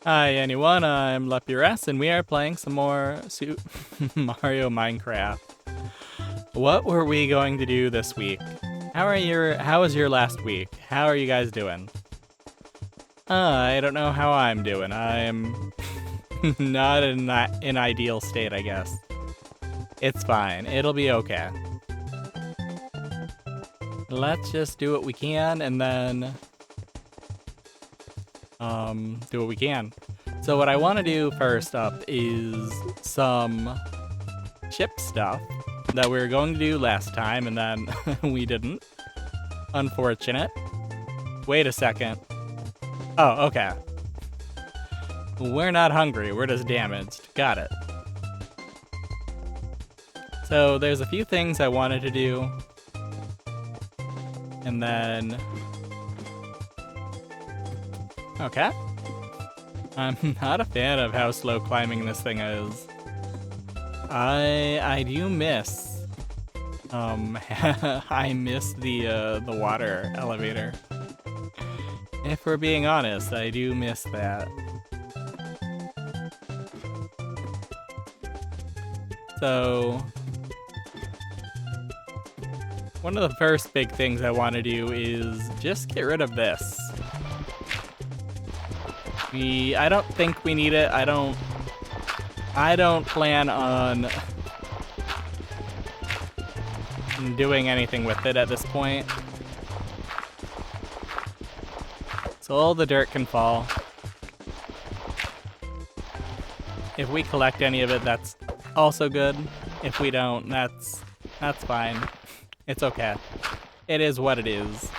Hi anyone, I'm Luppi and we are playing some more Mario Minecraft. What were we going to do this week? How was your last week? How are you guys doing? I don't know how I'm doing. I'm not in an ideal state, I guess. It's fine. It'll be okay. Let's just do what we can and then do what we can. So what I want to do first up is some ship stuff that we were going to do last time and then we didn't. Unfortunate. Wait a second. Oh, okay. We're not hungry, we're just damaged. Got it. So there's a few things I wanted to do. And then... Okay. I'm not a fan of how slow climbing this thing is. I do miss I miss the water elevator. If we're being honest, I do miss that. So one of the first big things I want to do is just get rid of this. I don't think we need it. I don't plan on doing anything with it at this point. So all the dirt can fall. If we collect any of it, that's also good. If we don't, that's fine. It's okay. It is what it is.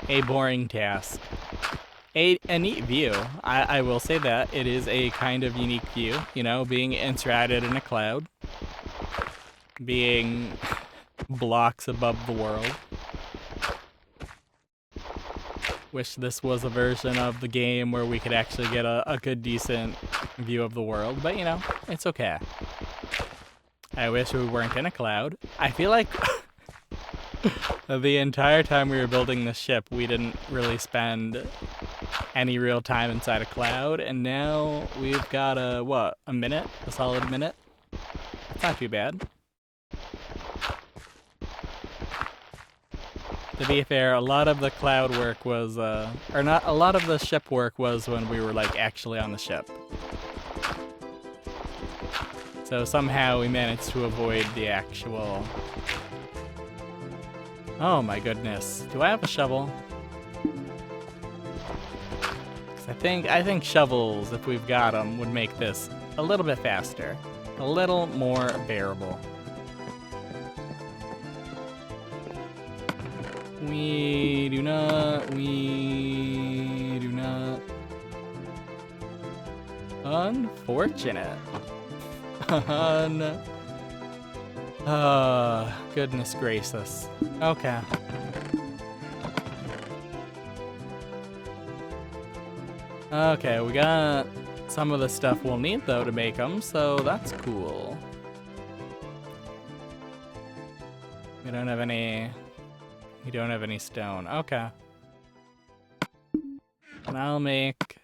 A boring task. A neat view. I will say that. It is a kind of unique view, you know, being enshrouded in a cloud. Being blocks above the world. Wish this was a version of the game where we could actually get a good, decent view of the world, but you know, it's okay. I wish we weren't in a cloud. I feel like the entire time we were building this ship, we didn't really spend any real time inside a cloud, and now we've got a minute? A solid minute? It's not too bad. To be fair, a lot of the cloud work was, or not, a lot of the ship work was when we were, like, actually on the ship. So somehow we managed to avoid the actual... Oh my goodness. Do I have a shovel? I think shovels, if we've got them, would make this a little bit faster. A little more bearable. We do not. Unfortunate. Goodness gracious. Okay. Okay, we got some of the stuff we'll need though to make them, so that's cool. We don't have any stone. Okay. And I'll make...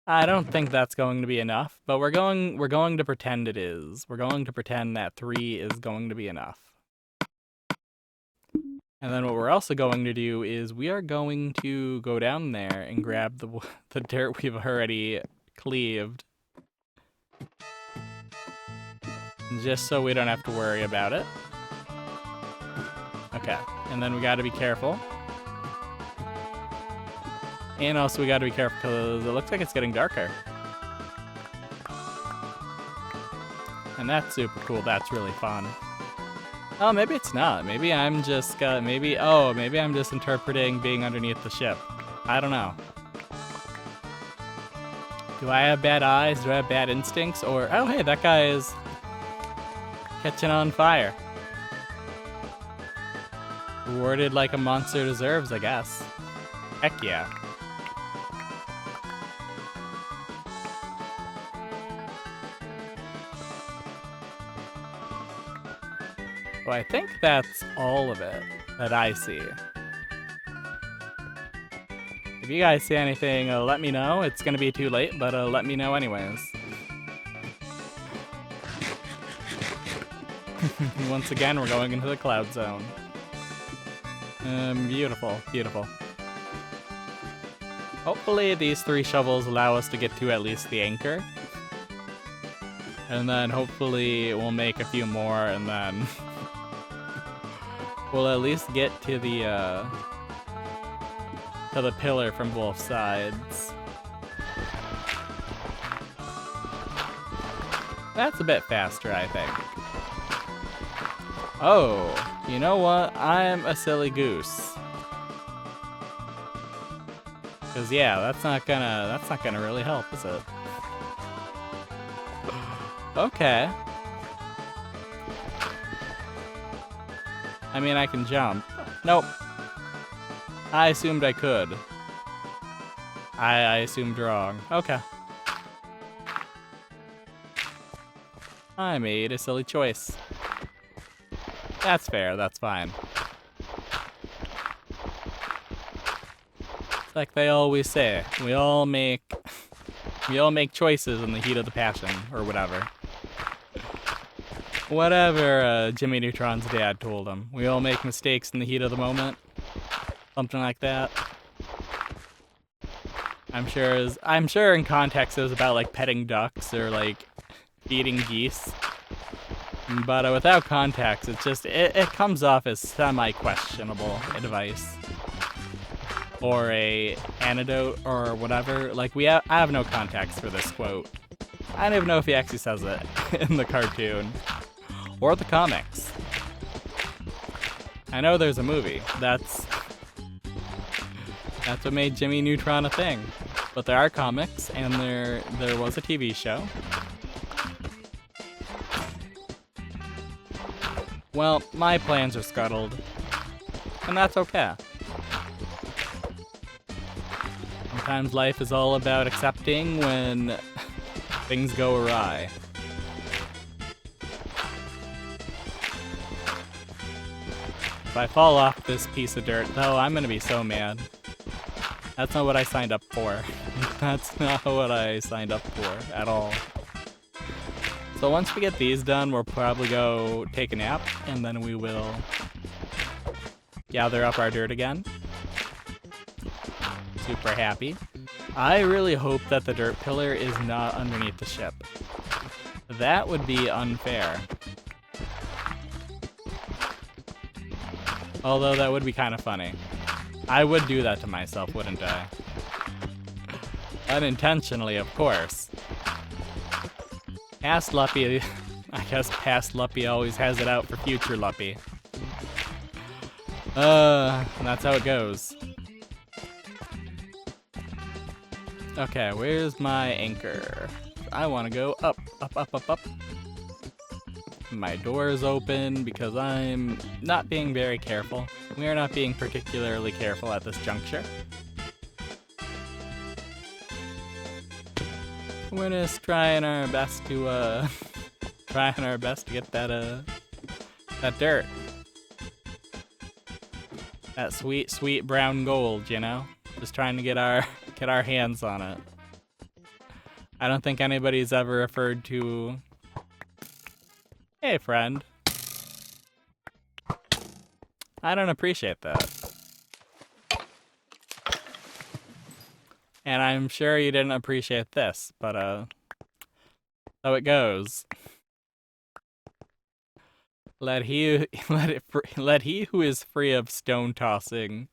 I don't think that's going to be enough, but we're going to pretend it is. We're going to pretend that 3 is going to be enough. And then what we're also going to do is we are going to go down there and grab the dirt we've already cleaved. Just so we don't have to worry about it. Okay, and then we gotta be careful. And also we gotta be careful because it looks like it's getting darker. And that's super cool, that's really fun. Oh, maybe it's not. Maybe I'm just maybe I'm just interpreting being underneath the ship. I don't know. Do I have bad eyes? Do I have bad instincts? Or, oh hey, that guy is catching on fire. Rewarded like a monster deserves, I guess. Heck yeah. So I think that's all of it that I see. If you guys see anything, let me know. It's gonna be too late, but let me know anyways. Once again, we're going into the cloud zone. Beautiful, beautiful. Hopefully these 3 shovels allow us to get to at least the anchor. And then hopefully we'll make a few more, and then we'll at least get to the pillar from both sides. That's a bit faster, I think. Oh, you know what? I'm a silly goose. Cause yeah, that's not gonna really help, is it? Okay. I mean, I can jump. Nope. I assumed I could. I assumed wrong. Okay. I made a silly choice. That's fair, that's fine. It's like they always say, we all make choices in the heat of the passion, or whatever. Whatever Jimmy Neutron's dad told him. We all make mistakes in the heat of the moment. Something like that. I'm sure in context it was about like petting ducks or like feeding geese. But without context, it's just it comes off as semi-questionable advice. Or a antidote or whatever. Like I have no context for this quote. I don't even know if he actually says it in the cartoon or the comics. I know there's a movie. That's what made Jimmy Neutron a thing. But there are comics, and there was a TV show. Well, my plans are scuttled, and that's okay. Sometimes life is all about accepting when things go awry. If I fall off this piece of dirt, though, I'm gonna be so mad. That's not what I signed up for. That's not what I signed up for at all. So once we get these done, we'll probably go take a nap, and then we will gather up our dirt again. Super happy. I really hope that the dirt pillar is not underneath the ship. That would be unfair. Although that would be kind of funny. I would do that to myself, wouldn't I? Unintentionally, of course. Past Luppi, I guess past Luppi always has it out for future Luppi. And that's how it goes. Okay, where's my anchor? I want to go up, up, up, up, up. My door is open because I'm not being very careful. We are not being particularly careful at this juncture. We're just trying our best to get that dirt. That sweet, sweet brown gold, you know? Just trying to get our hands on it. I don't think anybody's ever referred to, hey friend. I don't appreciate that. And I'm sure you didn't appreciate this, but so it goes. Let he who is free of stone tossing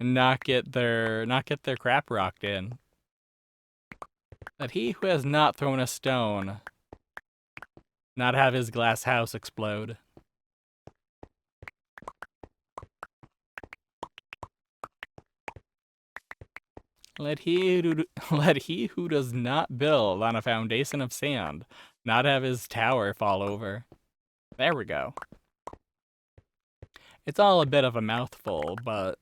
not get their crap rocked in. Let he who has not thrown a stone not have his glass house explode. Let he who does not build on a foundation of sand not have his tower fall over. There we go. It's all a bit of a mouthful, but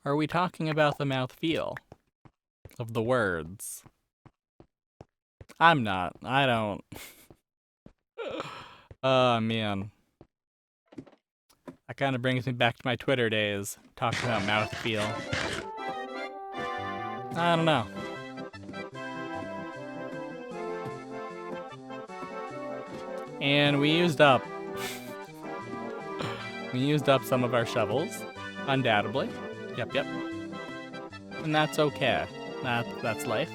are we talking about the mouthfeel of the words? I'm not. I don't. Oh, man. That kind of brings me back to my Twitter days, talking about mouthfeel. I don't know. And we used up some of our shovels, undoubtedly. Yep. And that's okay. That's life.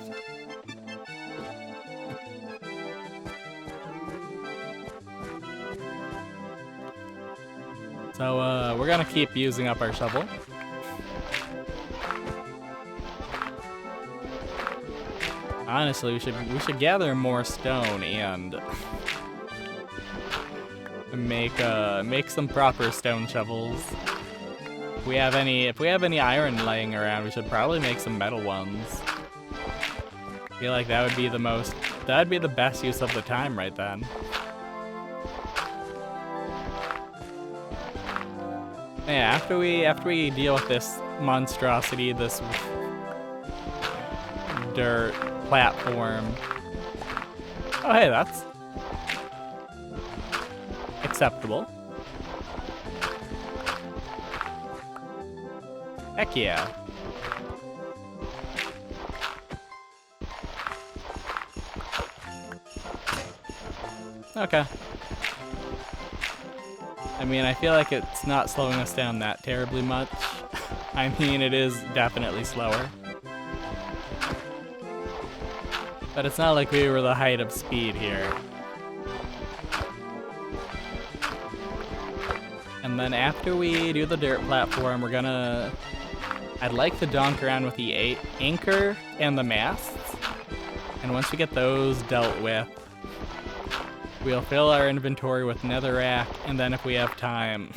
So we're gonna keep using up our shovel. Honestly, we should gather more stone and make some proper stone shovels. If we have any iron laying around, we should probably make some metal ones. I feel like that would be the best use of the time right then. Yeah, after we deal with this monstrosity, this dirt platform. Oh hey, that's acceptable. Heck yeah. Okay. I mean, I feel like it's not slowing us down that terribly much. I mean, it is definitely slower. But it's not like we were the height of speed here. And then after we do the dirt platform, I'd like to donk around with the anchor and the masts. And once we get those dealt with, we'll fill our inventory with netherrack, and then if we have time...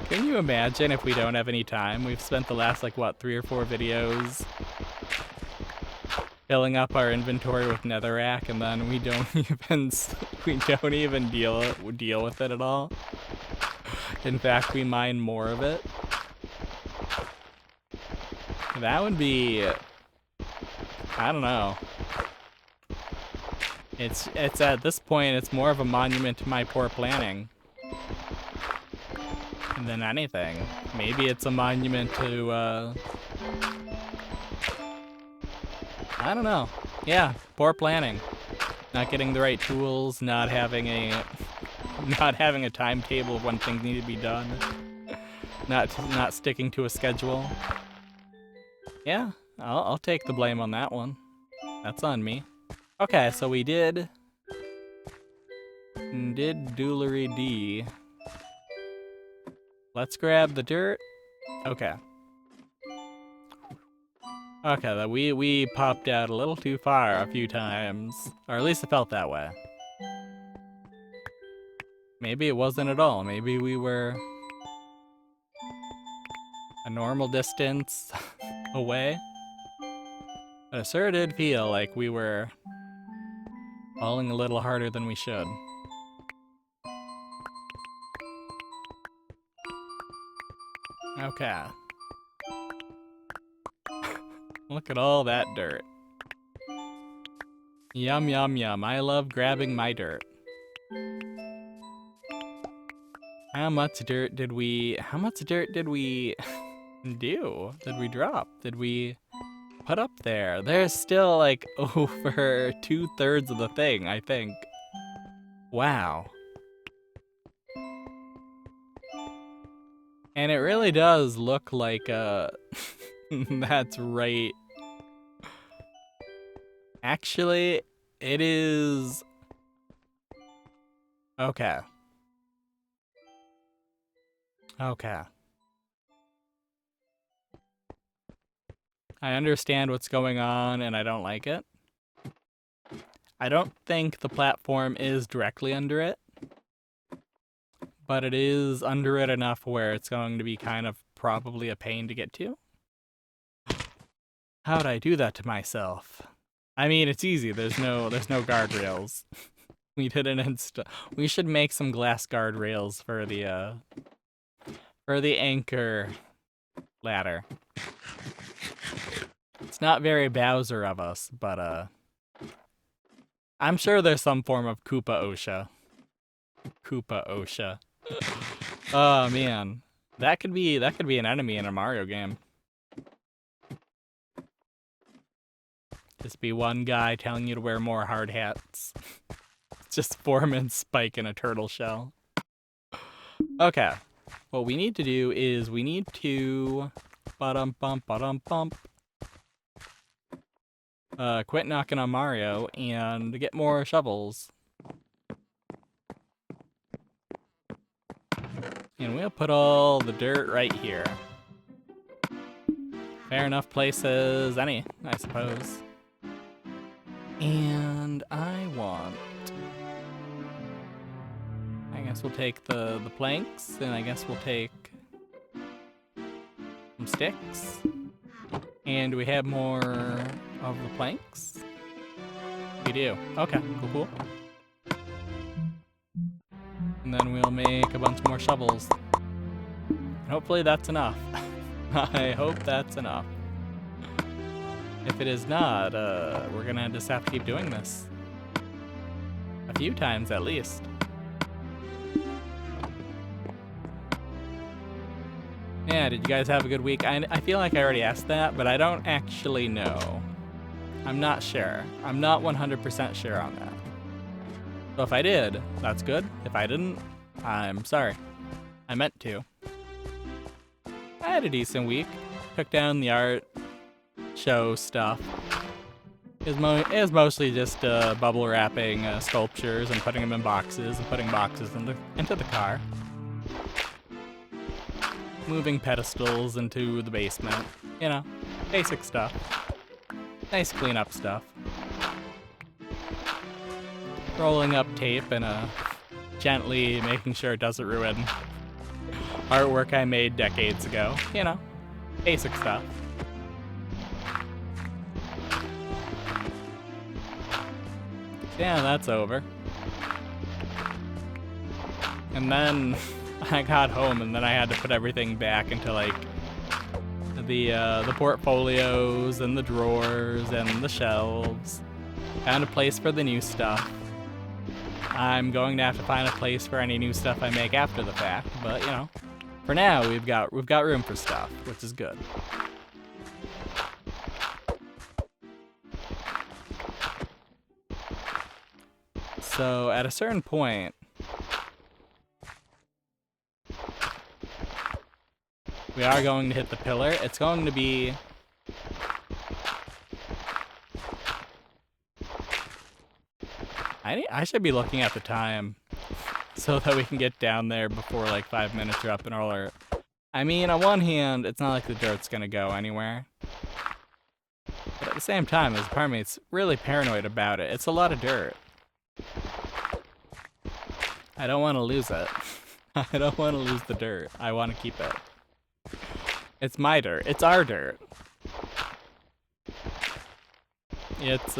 Can you imagine if we don't have any time? We've spent the last, like, what, 3 or 4 videos filling up our inventory with netherrack, and then we don't even deal with it at all. In fact, we mine more of it. That would be... I don't know. It's at this point, it's more of a monument to my poor planning than anything. Maybe it's a monument to, I don't know. Yeah, poor planning. Not getting the right tools, not having a timetable of when things need to be done. Not sticking to a schedule. Yeah, I'll take the blame on that one. That's on me. Okay, so we did Doolery D. Let's grab the dirt. Okay. Okay, that we popped out a little too far a few times. Or at least it felt that way. Maybe it wasn't at all. Maybe we were a normal distance away. But it sure did feel like we were falling a little harder than we should. Okay. Look at all that dirt. Yum, yum, yum. I love grabbing my dirt. How much dirt did we do? Did we drop? Did we put up there? There's still like over 2/3 of the thing, I think. Wow. And it really does look like that's right. Actually, it is... Okay. Okay. I understand what's going on, and I don't like it. I don't think the platform is directly under it, but it is under it enough where it's going to be kind of probably a pain to get to. How'd I do that to myself? I mean, it's easy. There's no guardrails. We didn't install. We should make some glass guardrails for the anchor ladder. It's not very Bowser of us, but I'm sure there's some form of Koopa OSHA. Koopa OSHA. Oh man, that could be an enemy in a Mario game. Just be one guy telling you to wear more hard hats. Just Foreman Spike in a turtle shell. Okay. What we need to do is we need to quit knocking on Mario and get more shovels. And we'll put all the dirt right here. Fair enough place as any, I suppose. And I guess we'll take the planks, and I guess we'll take some sticks. And do we have more of the planks? We do. Okay, cool. And then we'll make a bunch more shovels. And hopefully that's enough. I hope that's enough. If it is not, we're gonna just have to keep doing this. A few times at least. Yeah, did you guys have a good week? I feel like I already asked that, but I don't actually know. I'm not sure. I'm not 100% sure on that. So if I did, that's good. If I didn't, I'm sorry. I meant to. I had a decent week. Took down the art show stuff. It was mostly just bubble wrapping sculptures and putting them in boxes and putting boxes into the car. Moving pedestals into the basement. You know, basic stuff. Nice cleanup stuff. Rolling up tape and gently making sure it doesn't ruin artwork I made decades ago. You know, basic stuff. Yeah, that's over. And then I got home and then I had to put everything back into like the portfolios and the drawers and the shelves. Found a place for the new stuff. I'm going to have to find a place for any new stuff I make after the fact, but you know, for now we've got room for stuff, which is good. So at a certain point, we are going to hit the pillar. It's going to be I should be looking at the time so that we can get down there before like 5 minutes are up in order. I mean, on one hand, it's not like the dirt's gonna go anywhere. But at the same time, as a part of me, it's really paranoid about it. It's a lot of dirt. I don't want to lose it. I don't want to lose the dirt. I want to keep it. It's my dirt. It's our dirt. It's,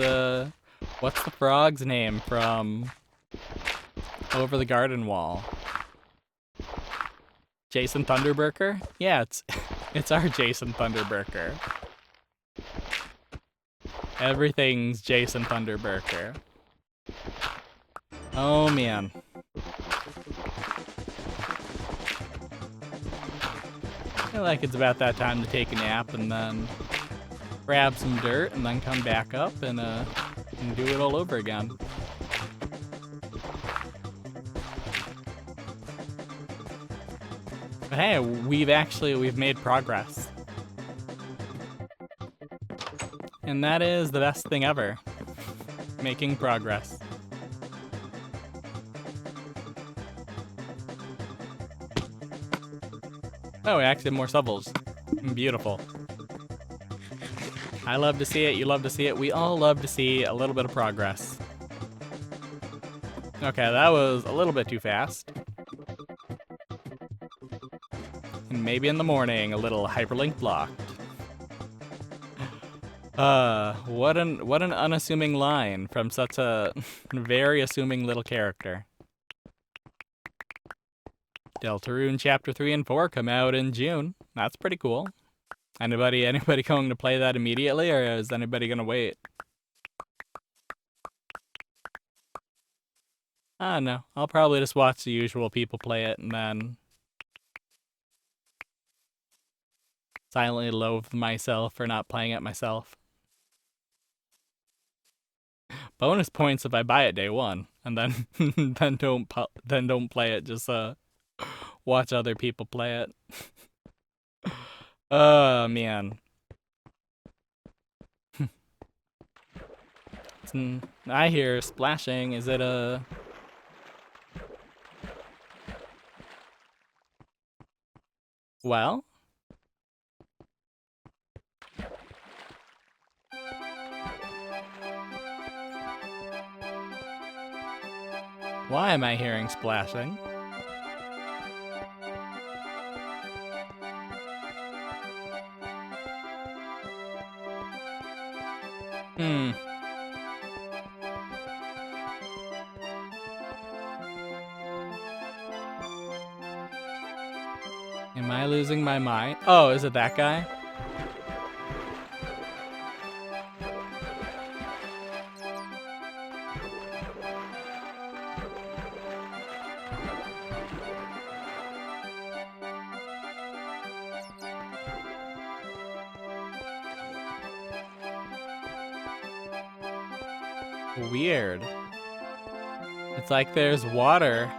what's the frog's name from Over the Garden Wall? Jason Thunderburker? Yeah, it's our Jason Thunderburker. Everything's Jason Thunderburker. Oh, man. I feel like it's about that time to take a nap and then grab some dirt and then come back up and do it all over again. But hey, we've made progress. And that is the best thing ever. Making progress. Oh, we actually have more shovels. Beautiful. I love to see it, you love to see it, we all love to see a little bit of progress. Okay, that was a little bit too fast. And maybe in the morning, a little hyperlink blocked. What an unassuming line from such a very assuming little character. Deltarune Chapter 3 and 4 come out in June. That's pretty cool. Anybody going to play that immediately, or is anybody gonna wait? No. I'll probably just watch the usual people play it and then silently loathe myself for not playing it myself. Bonus points if I buy it day one, and then then don't play it. Just watch other people play it. Oh man. I hear splashing. Is it a... Well? Why am I hearing splashing? Am I losing my mind? Oh, is it that guy? Weird. It's like there's water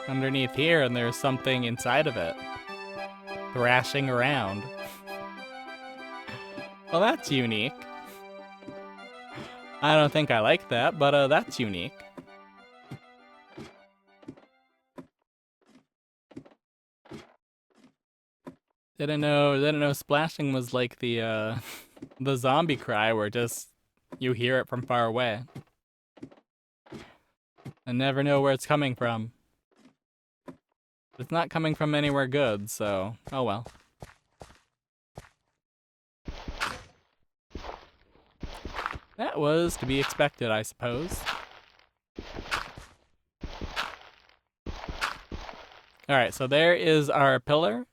underneath here and there's something inside of it thrashing around. Well, that's unique. I don't think I like that, but that's unique. Didn't know splashing was like the the zombie cry where just you hear it from far away. I never know where it's coming from. It's not coming from anywhere good, so oh well. That was to be expected, I suppose. Alright, so there is our pillar.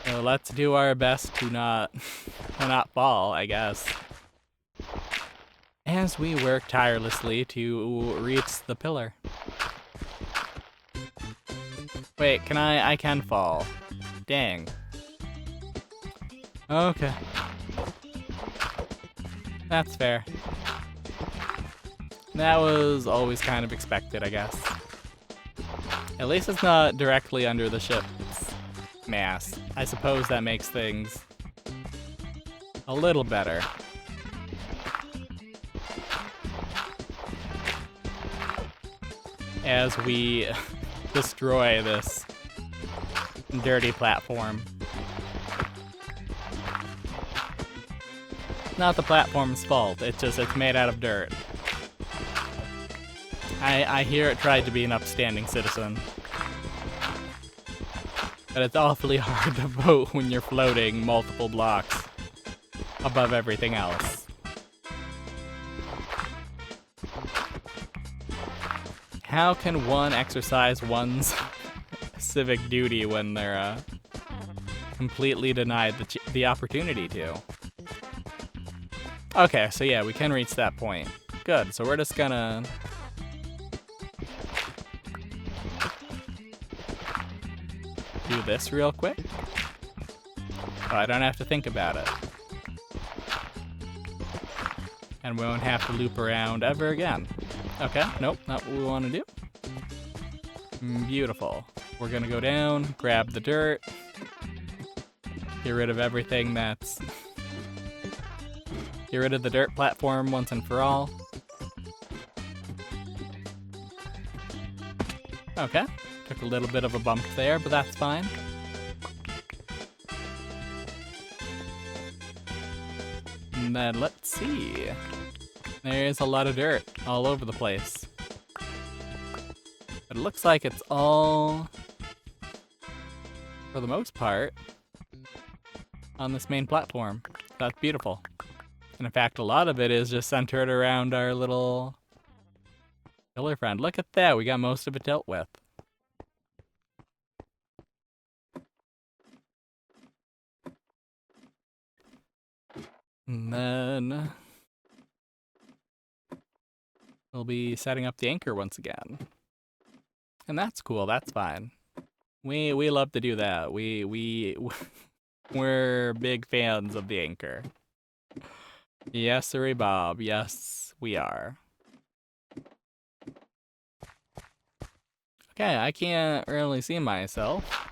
So let's do our best to not fall, I guess. As we work tirelessly to reach the pillar. Wait, I can fall. Dang. Okay. That's fair. That was always kind of expected, I guess. At least it's not directly under the ship's mast. I suppose that makes things a little better. As we destroy this dirty platform. Not the platform's fault, it's made out of dirt. I hear it tried to be an upstanding citizen. But it's awfully hard to vote when you're floating multiple blocks above everything else. How can one exercise one's civic duty when they're completely denied the opportunity to? Okay, so yeah, we can reach that point. Good, so we're just gonna... do this real quick. Oh, I don't have to think about it. And we won't have to loop around ever again. Okay, nope, not what we want to do. Beautiful. We're gonna go down, grab the dirt, get rid of everything that's... get rid of the dirt platform once and for all. Okay, took a little bit of a bump there, but that's fine. And then let's see. There's a lot of dirt all over the place. But it looks like it's all, for the most part, on this main platform. That's beautiful. And in fact, a lot of it is just centered around our little pillar friend. Look at that, we got most of it dealt with. And then we'll be setting up the anchor once again. And that's cool, that's fine. We love to do that. We're big fans of the anchor. Yes, sirree, Bob. Yes, we are. Okay, I can't really see myself.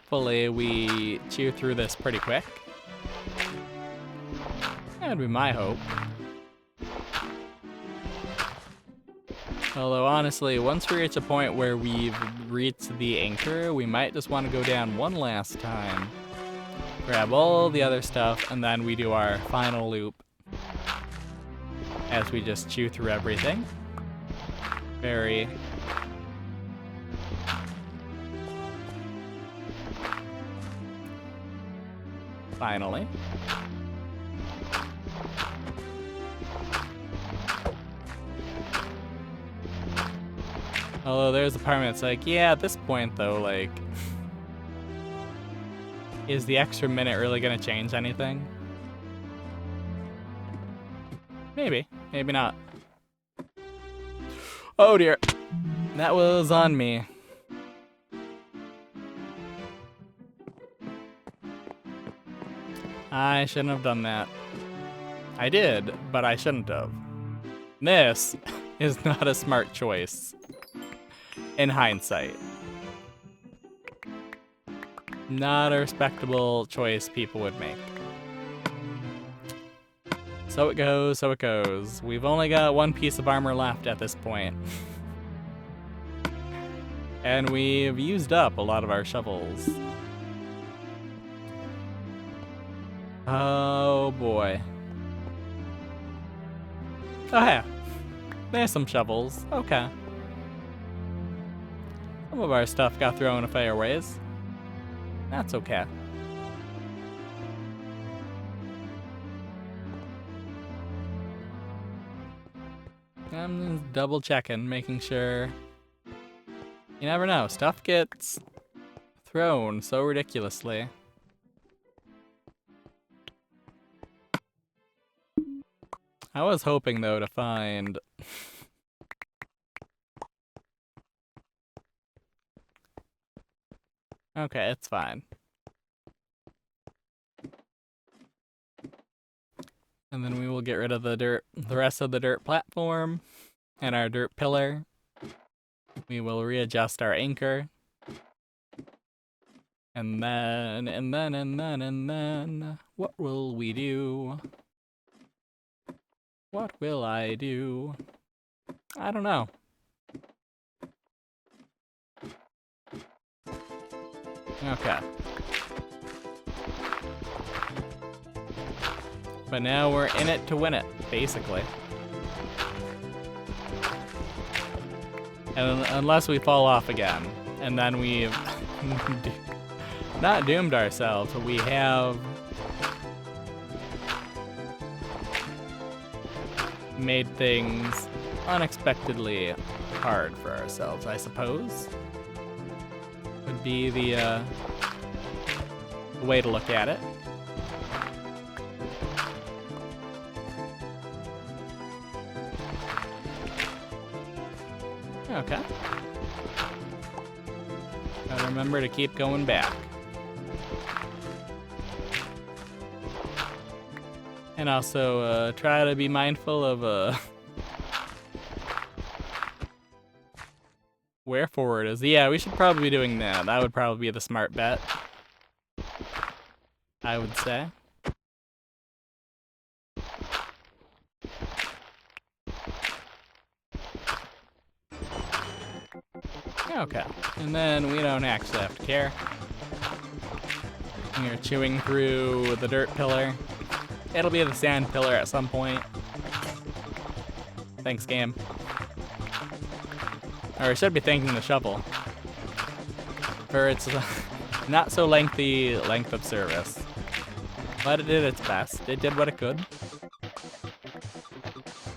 Hopefully we chew through this pretty quick. That'd be my hope. Although honestly, once we reach a point where we've reached the anchor, we might just want to go down one last time. Grab all the other stuff, and then we do our final loop. As we just chew through everything. Very... Finally. Although there's a part that's like, yeah, at this point though, like... Is the extra minute really gonna change anything? Maybe. Maybe not. Oh dear. That was on me. I shouldn't have done that. I did, but I shouldn't have. This is not a smart choice. In hindsight. Not a respectable choice people would make. So it goes, so it goes. We've only got one piece of armor left at this point. And we've used up a lot of our shovels. Oh boy. Oh yeah. There's some shovels. Okay. Some of our stuff got thrown a fair ways. That's okay. I'm just double checking, making sure. You never know, stuff gets thrown so ridiculously. I was hoping though to find okay, it's fine. And then we will get rid of the rest of the dirt platform and our dirt pillar. We will readjust our anchor. And then, what will we do? What will I do? I don't know. Okay. But now we're in it to win it, basically. And unless we fall off again, and then we've not doomed ourselves, but we have made things unexpectedly hard for ourselves, I suppose. Would be the way to look at it. Okay. Gotta remember to keep going back. And also try to be mindful of where forward is. Yeah, we should probably be doing that. That would probably be the smart bet, I would say. Okay, and then we don't actually have to care. We're chewing through the dirt pillar. It'll be the sand pillar at some point. Thanks, game. Or I should be thanking the shovel for its not so lengthy length of service. But it did its best. It did what it could.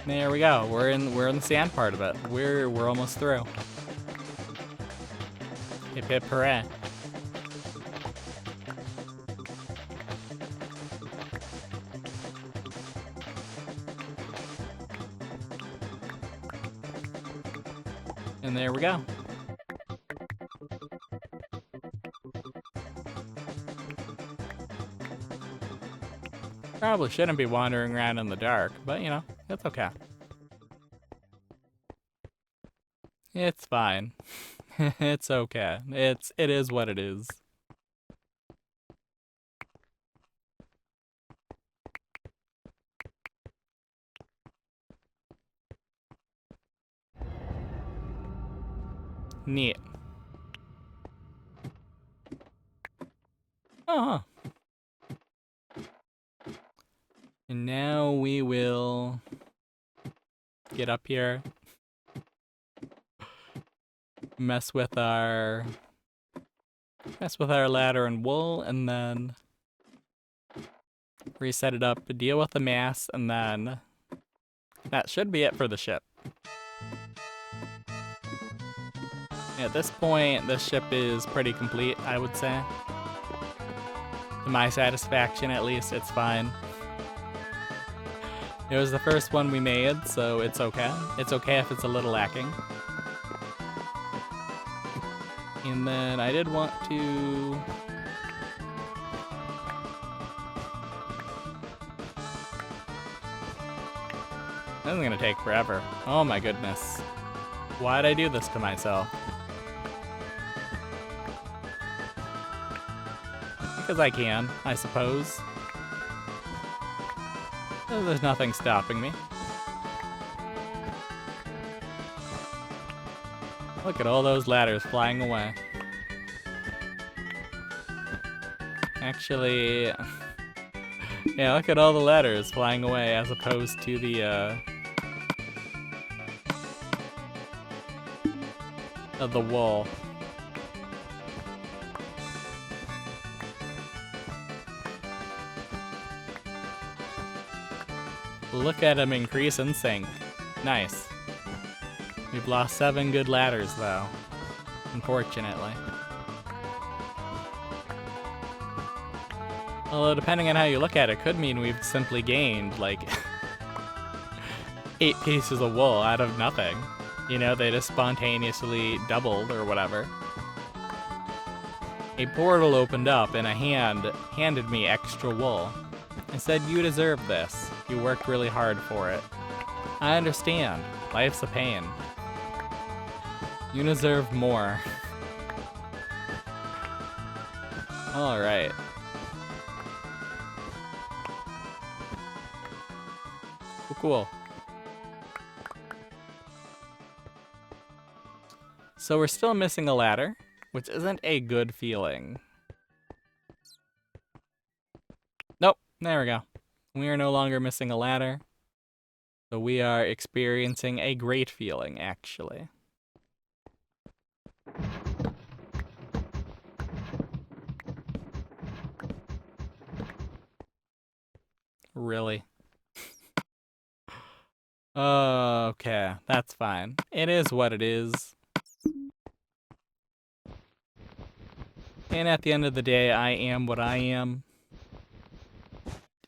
There we go. We're in the sand part of it. We're almost through. Hip hip hooray. And there we go. Probably shouldn't be wandering around in the dark, but you know, it's okay. It's fine. It's okay. It is what it is. Neat. Oh. And now we will get up here. Mess with our ladder and wool, and then reset it up, deal with the mass, and then that should be it for the ship. At this point, the ship is pretty complete, I would say. To my satisfaction, at least, it's fine. It was the first one we made, so it's okay. It's okay if it's a little lacking. And then I did want to... This is gonna take forever. Oh my goodness. Why'd I do this to myself? Because I can, I suppose. There's nothing stopping me. Look at all those ladders flying away. Actually, yeah, look at all the ladders flying away as opposed to the wall. Look at him increase and sink. Nice. We've lost 7 good ladders, though. Unfortunately. Although, depending on how you look at it, could mean we've simply gained, like, 8 pieces of wool out of nothing. You know, they just spontaneously doubled or whatever. A portal opened up and a hand handed me extra wool. and said, "You deserve this. You worked really hard for it. I understand. Life's a pain. You deserve more." Alright. Cool. So we're still missing a ladder, which isn't a good feeling. Nope, there we go. We are no longer missing a ladder. So we are experiencing a great feeling, actually. Really? Okay, that's fine. It is what it is. And at the end of the day, I am what I am.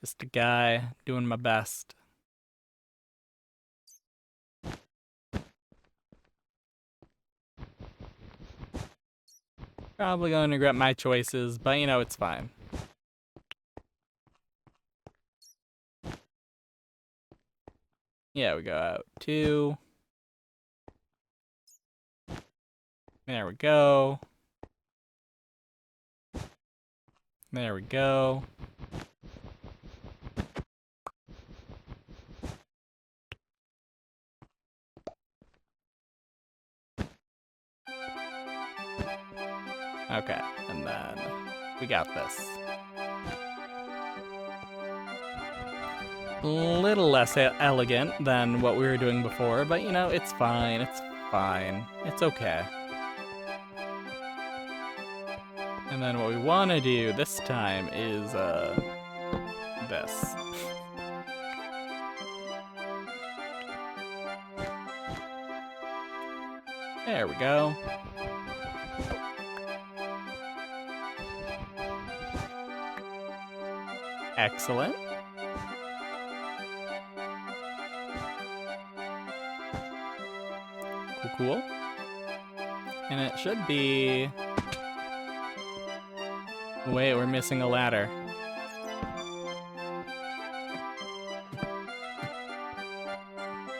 Just a guy doing my best. Probably going to regret my choices, but you know, it's fine. Yeah, we go out 2. There we go. There we go. Okay, and then we got this. A little less elegant than what we were doing before, but you know, it's fine, it's fine. It's okay. And then what we want to do this time is, this. There we go. Excellent. Cool. And it should be... Wait, we're missing a ladder.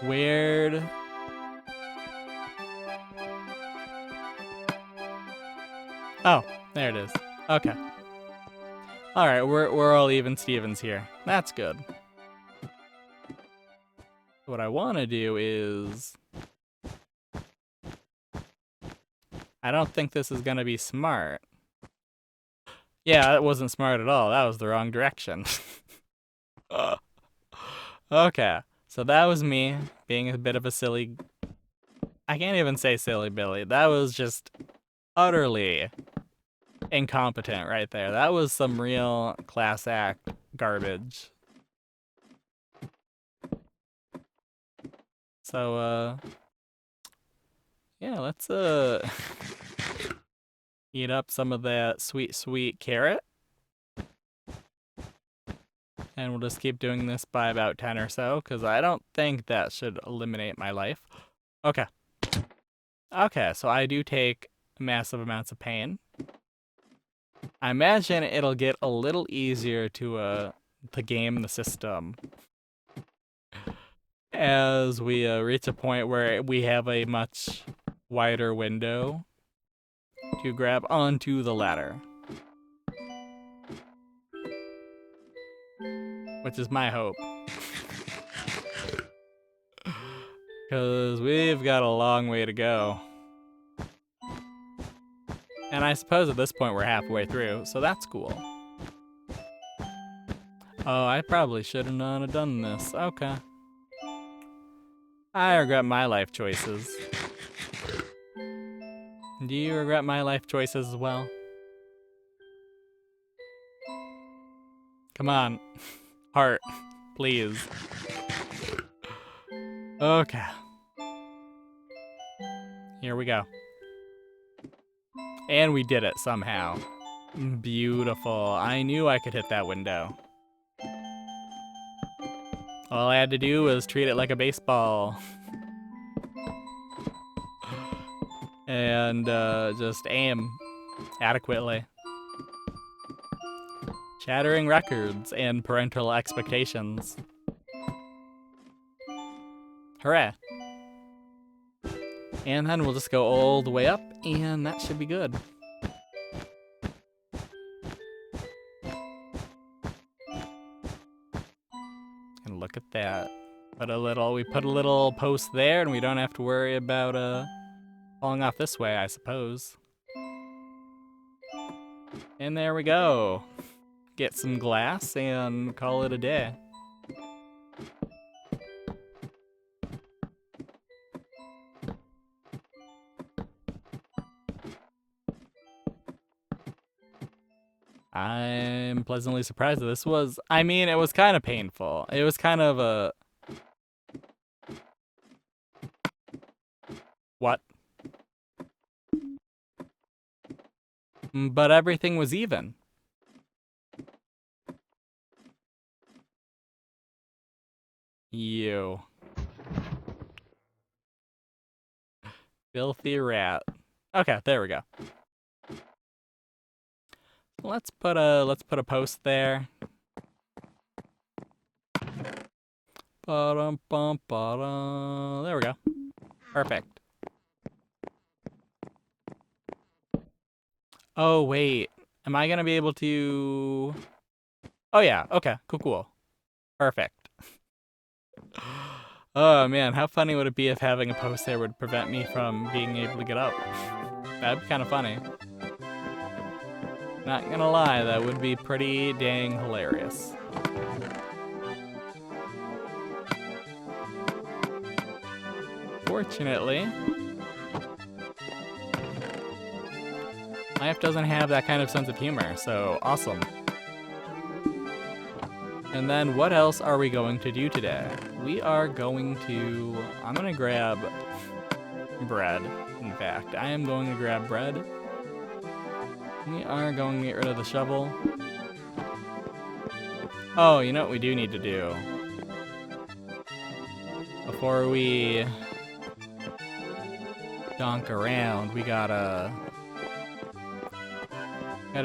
Weird. Oh, there it is. Okay. All right, we're all even Stevens here. That's good. What I want to do is... I don't think this is going to be smart. Yeah, that wasn't smart at all. That was the wrong direction. Okay, so that was me being a bit of a silly... I can't even say silly Billy. That was just utterly incompetent right there. That was some real class act garbage. So, yeah, let's, eat up some of that sweet, sweet carrot. And we'll just keep doing this by about 10 or so, because I don't think that should eliminate my life. Okay. Okay, so I do take massive amounts of pain. I imagine it'll get a little easier to game the system as we reach a point where we have a much wider window to grab onto the ladder. Which is my hope. Because we've got a long way to go. And I suppose at this point we're halfway through, so that's cool. Oh, I probably shouldn't have done this. Okay. I regret my life choices. Do you regret my life choices as well? Come on. Heart. Please. Okay. Here we go. And we did it somehow. Beautiful. I knew I could hit that window. All I had to do was treat it like a baseball. And just aim adequately. Shattering records and parental expectations. Hooray. And then we'll just go all the way up, and that should be good. And look at that. We put a little post there, and we don't have to worry about falling off this way, I suppose. And there we go. Get some glass and call it a day. I'm pleasantly surprised that this was... I mean, it was kind of painful. It was kind of a... What? But everything was even. You. Filthy rat. Okay, there we go. Let's put a post there. Ba-dum-bum-ba-dum. There we go. Perfect. Oh wait, am I gonna be able to? Oh yeah. Okay. Cool. Perfect. Oh man, how funny would it be if having a post there would prevent me from being able to get up? That'd be kind of funny. Not gonna lie, that would be pretty dang hilarious. Fortunately, life doesn't have that kind of sense of humor, so awesome. And then what else are we going to do today? We are going to... I'm gonna grab bread, in fact. I am going to grab bread. We are going to get rid of the shovel. Oh, you know what we do need to do? Before we donk around, we gotta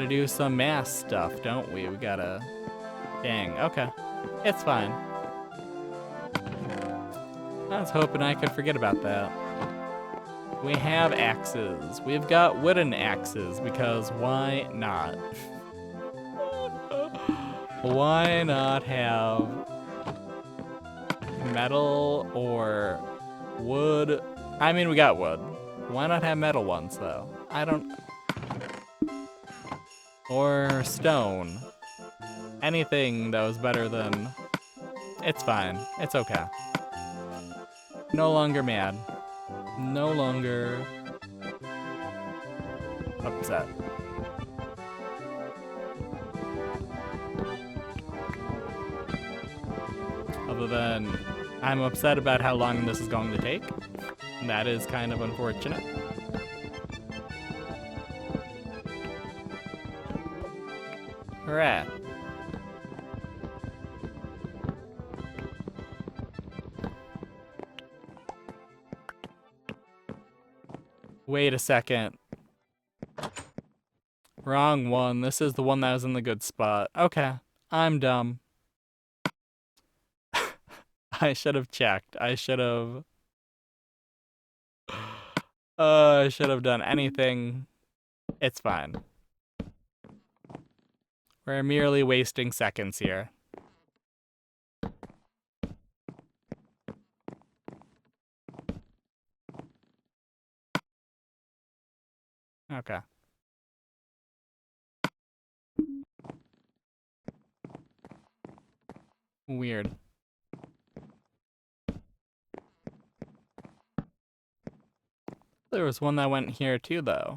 do some mass stuff, don't we? We gotta... Dang, okay. It's fine. I was hoping I could forget about that. We have axes. We've got wooden axes, because why not? Why not have metal or wood? I mean, we got wood. Why not have metal ones, though? I don't... Or stone. Anything that was better than... It's fine. It's okay. No longer mad. No longer upset. Other than I'm upset about how long this is going to take. That is kind of unfortunate. Alright. Wait a second. Wrong one. This is the one that was in the good spot. Okay. I'm dumb. I should have checked. I should have done anything. It's fine. We're merely wasting seconds here. Okay. Weird. There was one that went here too, though.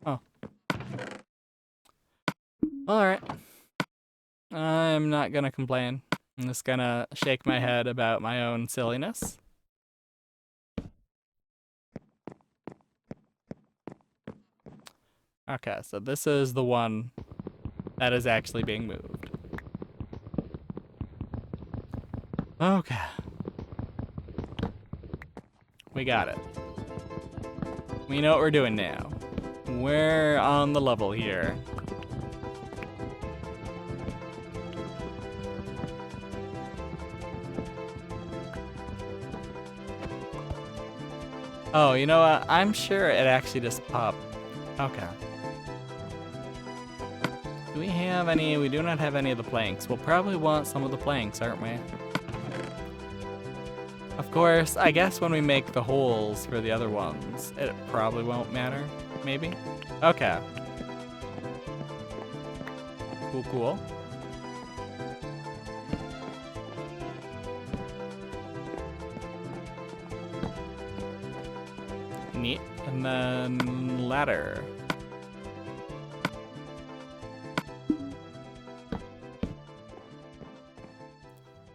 Oh. Alright. I'm not gonna complain. I'm just gonna shake my head about my own silliness. Okay, so this is the one that is actually being moved. Okay. We got it. We know what we're doing now. We're on the level here. Oh, you know what? I'm sure it actually just popped. Okay. Do we have any? We do not have any of the planks. We'll probably want some of the planks, aren't we? Of course, I guess when we make the holes for the other ones, it probably won't matter. Maybe? Okay. Cool, cool. Neat. And then ladder.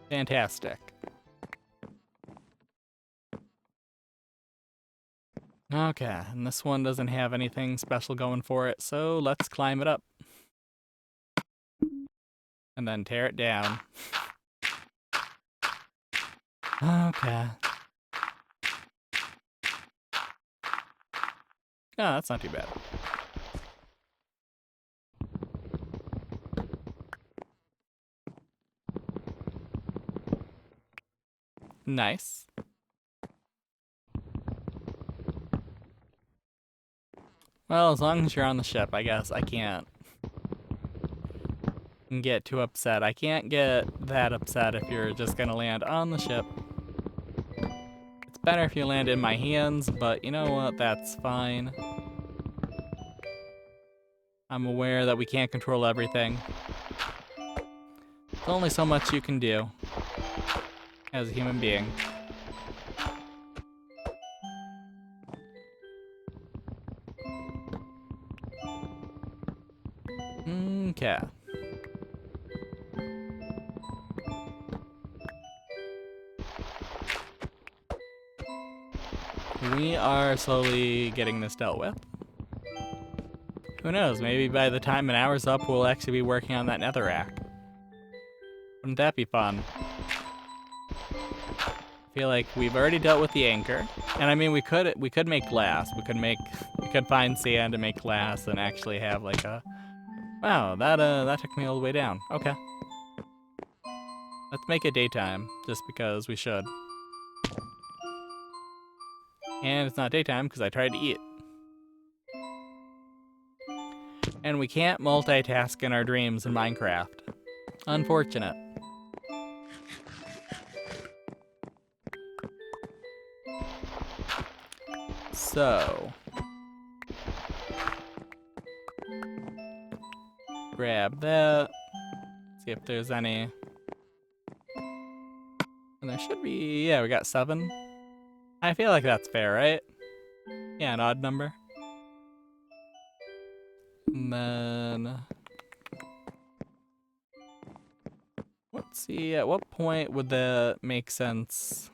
Fantastic. Okay, and this one doesn't have anything special going for it, so let's climb it up. And then tear it down. Okay. Oh, that's not too bad. Nice. Well, as long as you're on the ship, I guess I can't get too upset. I can't get that upset if you're just gonna land on the ship. It's better if you land in my hands, but you know what? That's fine. I'm aware that we can't control everything. There's only so much you can do as a human being. Okay. We are slowly getting this dealt with. Who knows, maybe by the time an hour's up, we'll actually be working on that netherrack. Wouldn't that be fun? feel like we've already dealt with the anchor, and I mean we could make glass. We could find sand and make glass and actually have like a. Wow, that took me all the way down. Okay, let's make it daytime just because we should. And it's not daytime because I tried to eat. And we can't multitask in our dreams in Minecraft. Unfortunate. So, grab that. See if there's any. And there should be, yeah, we got 7. I feel like that's fair, right? Yeah, an odd number. And then, let's see, at what point would that make sense?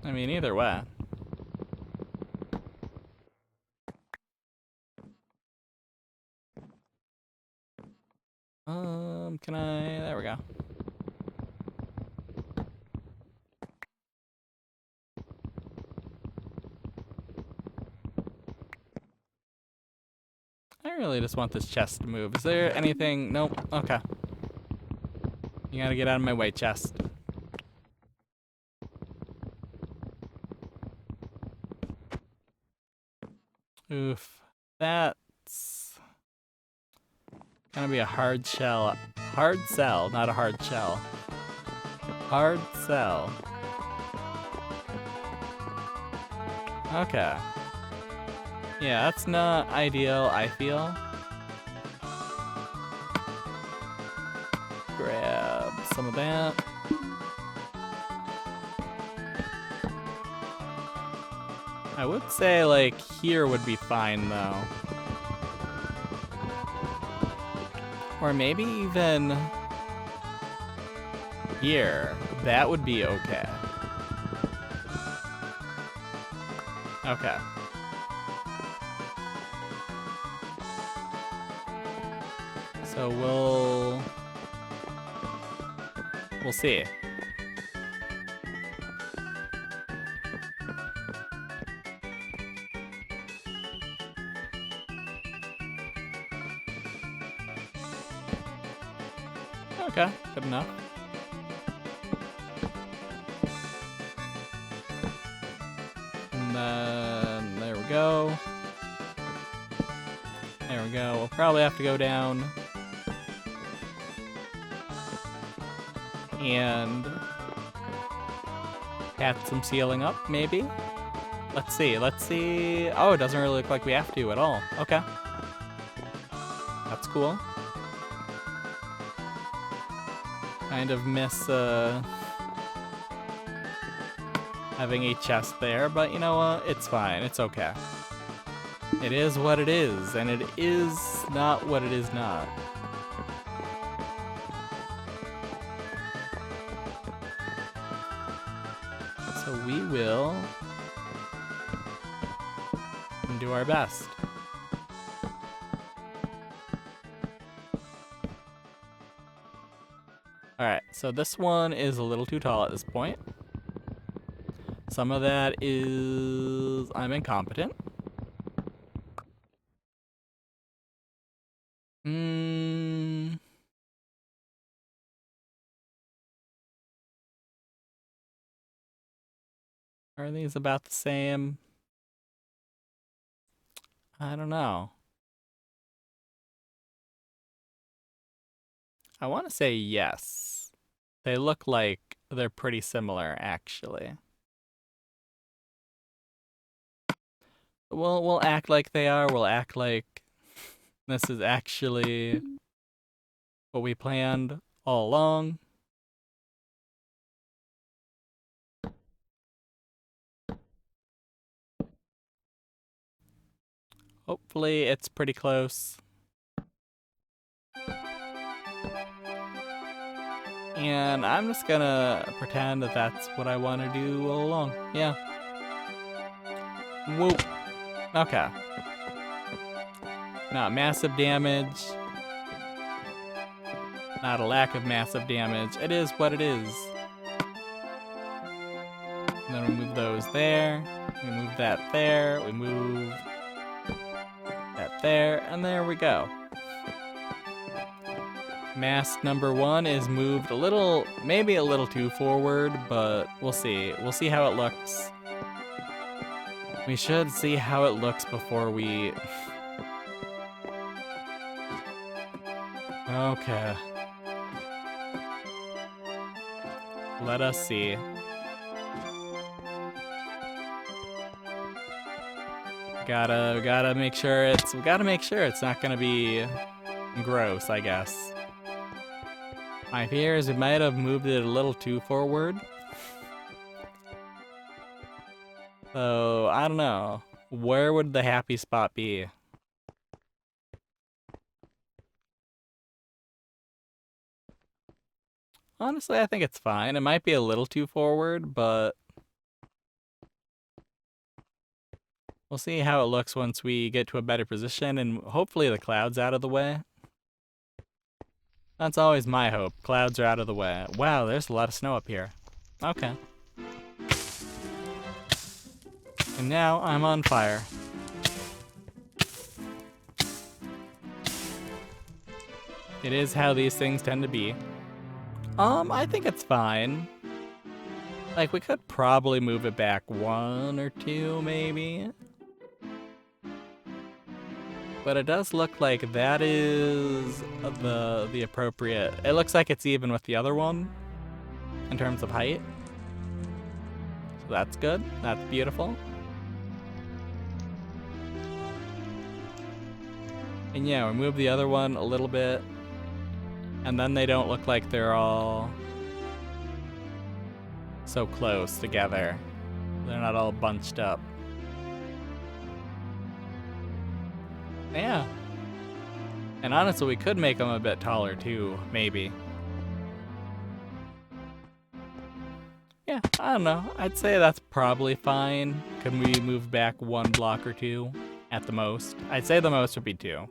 I mean, either way. Can I, there we go. I really just want this chest to move. Is there anything? Nope. Okay. You gotta get out of my way, chest. Oof. That's gonna be a hard shell. Hard sell, not a hard shell. Hard sell. Okay. Yeah, that's not ideal, I feel. Grab some of that. I would say, like, here would be fine, though. Or maybe even here. That would be okay. Okay. So we'll see. Okay, good enough. And then there we go. There we go. We'll probably have to go down and add some sealing up, maybe? Let's see, let's see. Oh, it doesn't really look like we have to at all. Okay. That's cool. Kind of miss having a chest there, but you know what? It's fine. It's okay. It is what it is, and it is not what it is not. So we will do our best. Alright, so this one is a little too tall at this point. Some of that is I'm incompetent. Are these about the same? I don't know. I want to say yes. They look like they're pretty similar, actually. We'll act like they are. We'll act like this is actually what we planned all along. Hopefully it's pretty close. And I'm just gonna pretend that that's what I want to do all along. Yeah. Whoop. Okay. Not massive damage. Not a lack of massive damage. It is what it is. And then we move those there. We move that there. We move that there. And there we go. Mast number 1 is moved a little, maybe a little too forward, but we'll see. We'll see how it looks. We should see how it looks before we... Okay. Let us see. Gotta make sure it's not gonna be gross, I guess. My fear is we might have moved it a little too forward. So, I don't know. Where would the happy spot be? Honestly, I think it's fine. It might be a little too forward, but we'll see how it looks once we get to a better position and hopefully the cloud's out of the way. That's always my hope. Clouds are out of the way. Wow, there's a lot of snow up here. Okay. And now I'm on fire. It is how these things tend to be. I think it's fine. Like, we could probably move it back 1 or 2, maybe. But it does look like that is the appropriate... It looks like it's even with the other one in terms of height. So that's good. That's beautiful. And yeah, we move the other one a little bit. And then they don't look like they're all so close together. They're not all bunched up. Yeah. And honestly, we could make them a bit taller too, maybe. Yeah, I don't know. I'd say that's probably fine. Could we move back 1 block or 2 at the most? I'd say the most would be 2.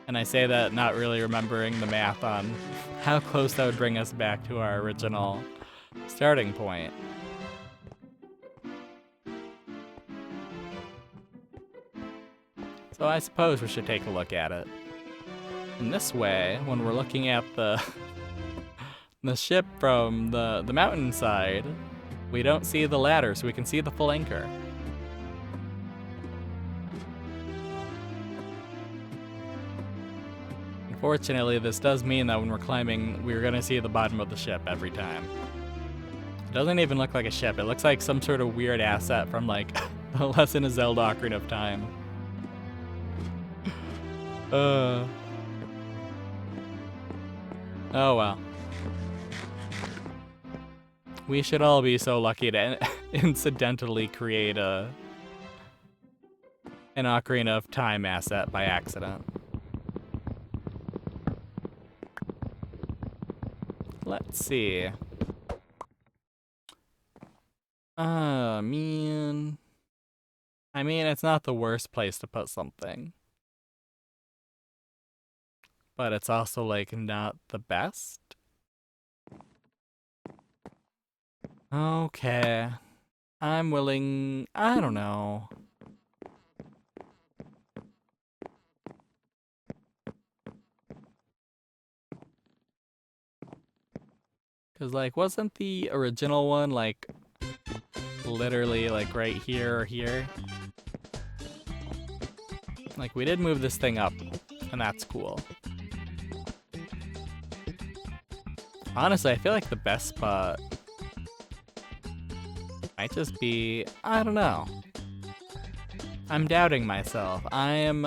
And I say that not really remembering the math on how close that would bring us back to our original starting point. So I suppose we should take a look at it. In this way, when we're looking at the ship from the mountainside, we don't see the ladder, so we can see the full anchor. Unfortunately, this does mean that when we're climbing, we're gonna see the bottom of the ship every time. It doesn't even look like a ship. It looks like some sort of weird asset from, like, the Legend of Zelda Ocarina of Time. Oh well. We should all be so lucky to incidentally create an Ocarina of Time asset by accident. Let's see. Man. I mean, it's not the worst place to put something. But it's also, like, not the best. Okay. I'm willing... I don't know. Because, like, wasn't the original one, like, literally, like, right here or here? Like, we did move this thing up, and that's cool. Honestly, I feel like the best spot might just be... I don't know. I'm doubting myself. I'm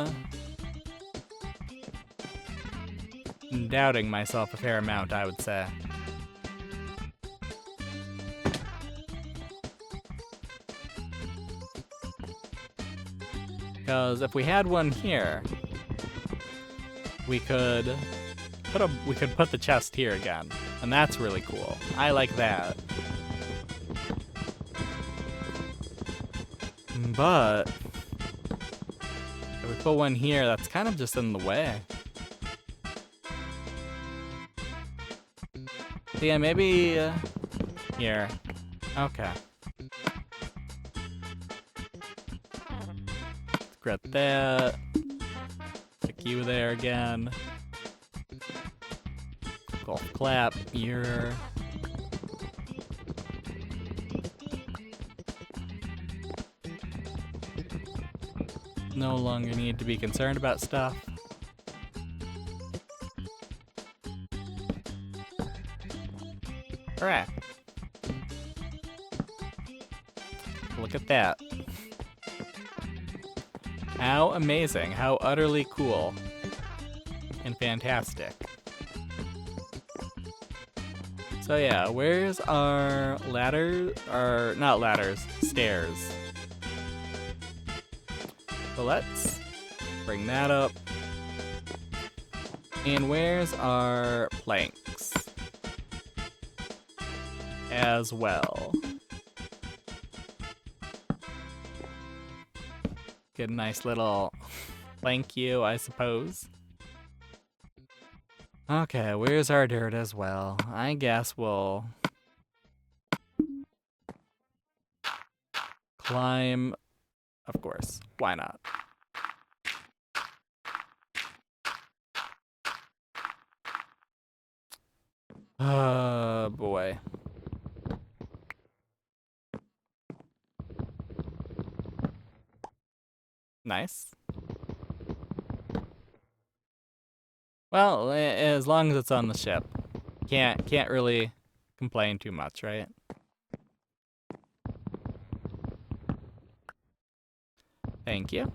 doubting myself a fair amount, I would say. Because if we had one here, we could put the chest here again, and that's really cool. I like that. But if we put one here, that's kind of just in the way. So yeah, maybe here. Okay. Regret that. Stick you there again. Golf clap here. No longer need to be concerned about stuff. Alright. Look at that. How amazing. How utterly cool. And fantastic. So yeah, where's our ladder? Or not ladders, stairs. So let's bring that up. And where's our planks? As well. Get a nice little thank you, I suppose. Okay, where's our dirt as well? I guess we'll climb, of course. Why not? Oh boy. Nice. Well, as long as it's on the ship. Can't really complain too much, right? Thank you.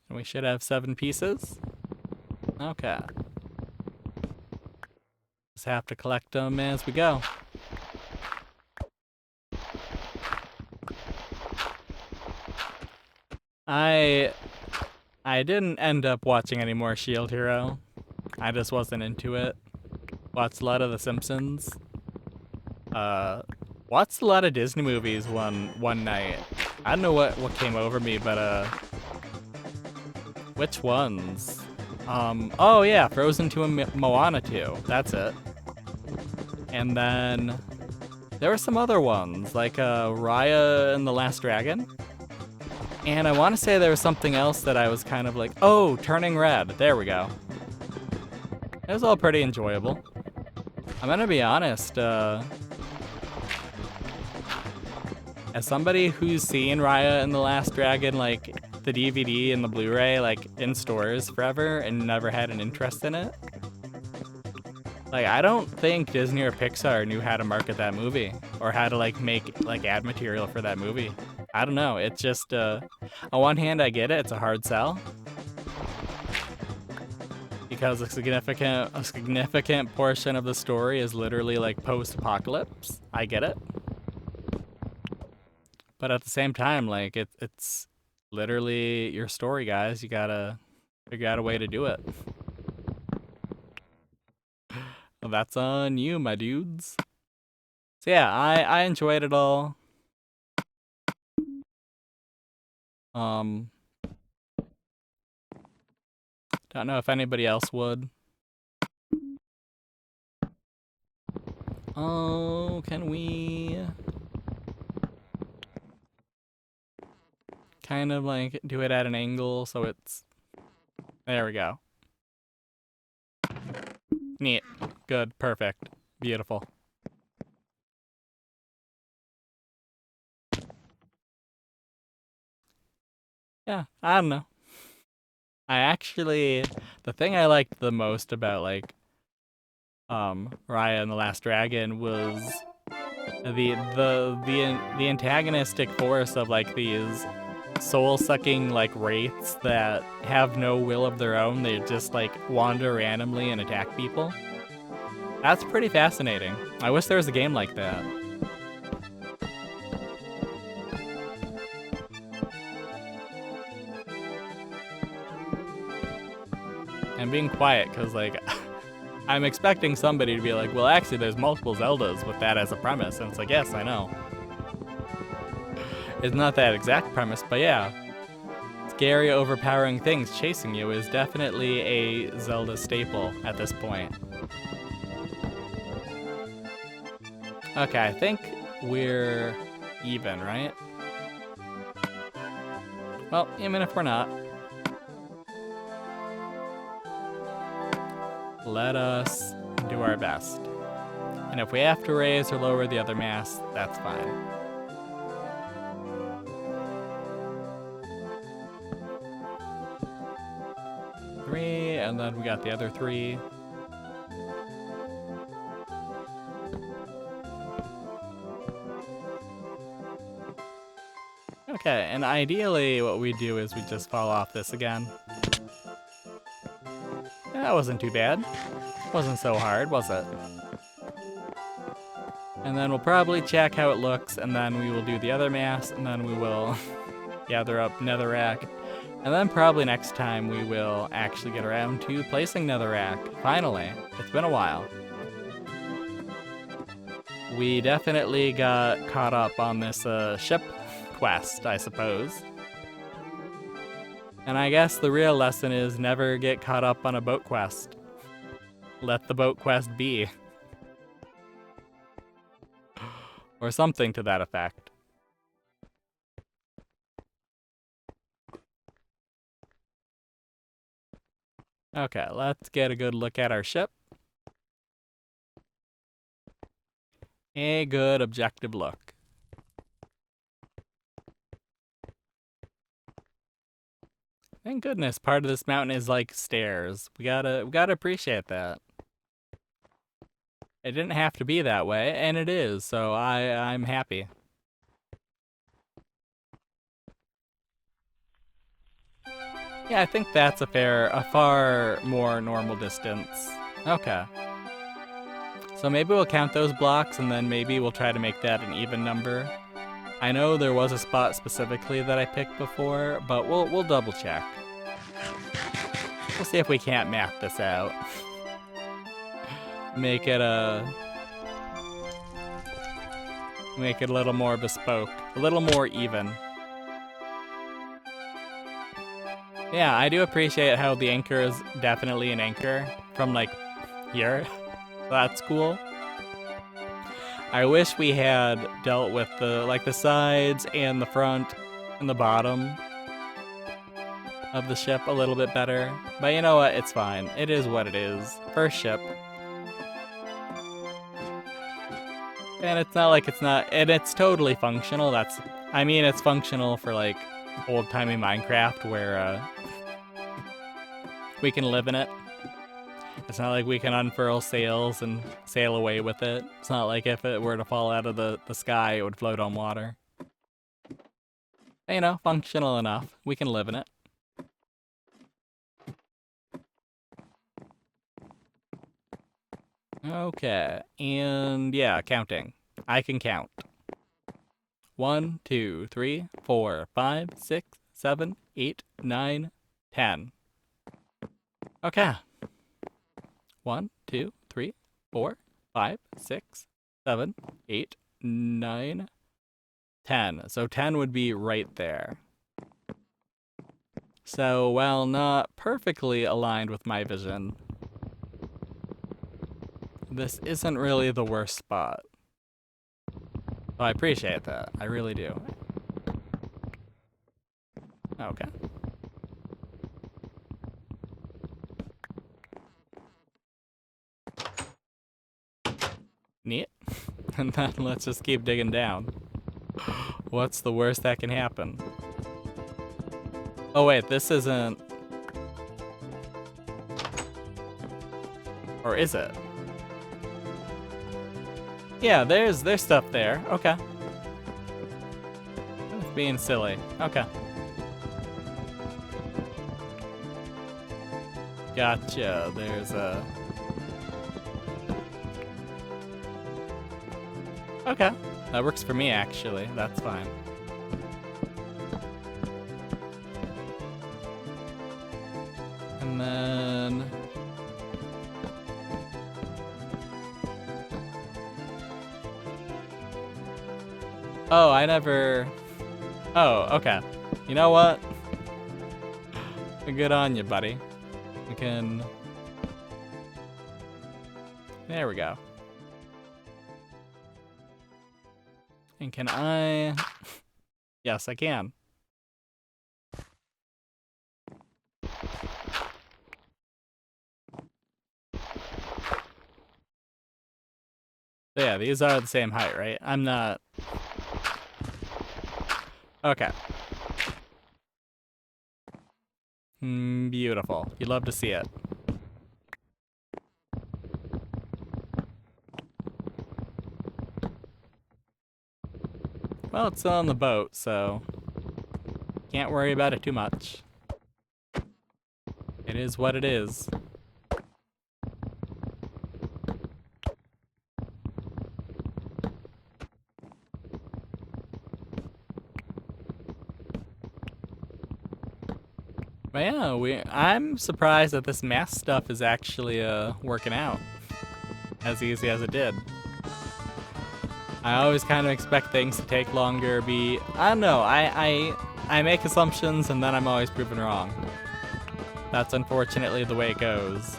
And we should have 7 pieces. Okay. Just have to collect them as we go. I didn't end up watching any more Shield Hero. I just wasn't into it. Watched a lot of The Simpsons. Watched a lot of Disney movies one night. I don't know what came over me, but which ones? Oh yeah, Frozen 2 and Moana 2. That's it. And then there were some other ones, like Raya and the Last Dragon. And I want to say there was something else that I was kind of like, oh, Turning Red. There we go. It was all pretty enjoyable. I'm gonna be honest, as somebody who's seen Raya and the Last Dragon, like, the DVD and the Blu-ray, like, in stores forever and never had an interest in it, like, I don't think Disney or Pixar knew how to market that movie or how to, like, make, like, ad material for that movie. I don't know. It's just, on one hand, I get it. It's a hard sell. Because a significant portion of the story is literally, like, post-apocalypse. I get it. But at the same time, like, it's literally your story, guys. You gotta figure out a way to do it. Well, that's on you, my dudes. So yeah, I enjoyed it all. Don't know if anybody else would. Oh, can we kind of like do it at an angle so it's... There we go. Neat. Good. Perfect. Beautiful. Yeah, I don't know. The thing I liked the most about, like, Raya and the Last Dragon was the antagonistic force of, like, these soul-sucking, like, wraiths that have no will of their own. They just, like, wander randomly and attack people. That's pretty fascinating. I wish there was a game like that. And being quiet, because, like, I'm expecting somebody to be like, well, actually, there's multiple Zeldas with that as a premise. And it's like, yes, I know. It's not that exact premise, but yeah. Scary, overpowering things chasing you is definitely a Zelda staple at this point. Okay, I think we're even, right? Well, even if we're not, let us do our best. And if we have to raise or lower the other mast, that's fine. Three, and then we got the other three. Okay, and ideally what we do is we just fall off this again. That wasn't too bad. Wasn't so hard, was it? And then we'll probably check how it looks, and then we will do the other mast, and then we will gather up netherrack. And then probably next time we will actually get around to placing netherrack. Finally. It's been a while. We definitely got caught up on this ship quest, I suppose. And I guess the real lesson is never get caught up on a boat quest. Let the boat quest be. Or something to that effect. Okay, let's get a good look at our ship. A good objective look. Thank goodness part of this mountain is like stairs. We gotta appreciate that. It didn't have to be that way, and it is, so I'm happy. Yeah, I think that's a far more normal distance. Okay. So maybe we'll count those blocks, and then maybe we'll try to make that an even number. I know there was a spot specifically that I picked before, but we'll double check. We'll see if we can't map this out. Make it a little more bespoke, a little more even. Yeah, I do appreciate how the anchor is definitely an anchor from like here. That's cool. I wish we had dealt with the sides and the front and the bottom of the ship a little bit better. But you know what? It's fine. It is what it is. First ship. And it's not like it's not, and it's totally functional. I mean, it's functional for like old-timey Minecraft where we can live in it. It's not like we can unfurl sails and sail away with it. It's not like if it were to fall out of the sky, it would float on water. You know, functional enough. We can live in it. Okay, and yeah, counting. I can count. 1, 2, 3, 4, 5, 6, 7, 8, 9, 10. Okay. 1, 2, 3, 4, 5, 6, 7, 8, 9, 10. So 10 would be right there. So while not perfectly aligned with my vision, this isn't really the worst spot. So I appreciate that. I really do. Okay. Neat. And then let's just keep digging down. What's the worst that can happen? Oh wait, this isn't... Or is it? Yeah, there's stuff there. Okay. Being silly. Okay. Gotcha. There's a... Okay. That works for me, actually. That's fine. And then... Oh, I never... Oh, okay. You know what? Good on you, buddy. We can... There we go. And can I... Yes, I can. So yeah, these are the same height, right? I'm not... Okay. Beautiful. You'd love to see it. Well, it's still on the boat, so... Can't worry about it too much. It is what it is. But yeah, I'm surprised that this mask stuff is actually working out as easy as it did. I always kind of expect things to take longer, I don't know, I make assumptions and then I'm always proven wrong. That's unfortunately the way it goes.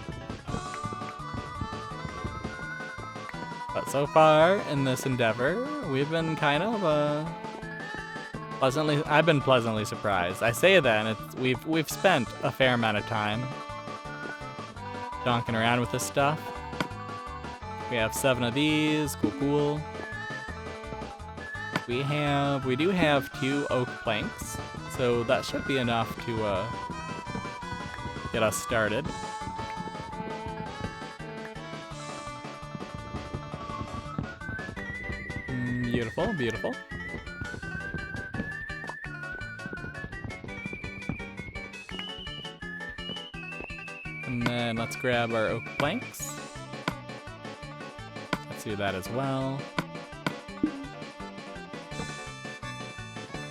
But so far in this endeavor, we've been kind of I've been pleasantly surprised. I say that, and we've spent a fair amount of time donking around with this stuff. We have 7 of these, cool. We do have 2 oak planks, so that should be enough to get us started. Beautiful, beautiful. And then let's grab our oak planks. Let's do that as well.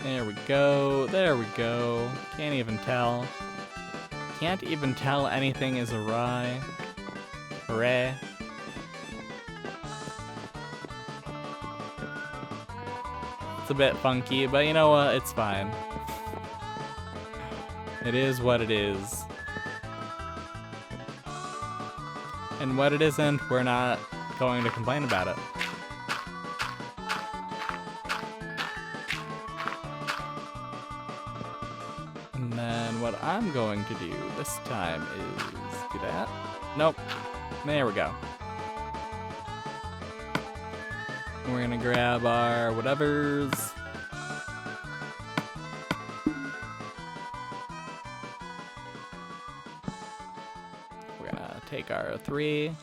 There we go, there we go. Can't even tell. Can't even tell anything is awry. Hooray. It's a bit funky, but you know what? It's fine. It is what it is. And what it isn't, we're not going to complain about it. And then what I'm going to do this time is do that. Nope. There we go. And we're gonna grab our whatevers. Take our 3.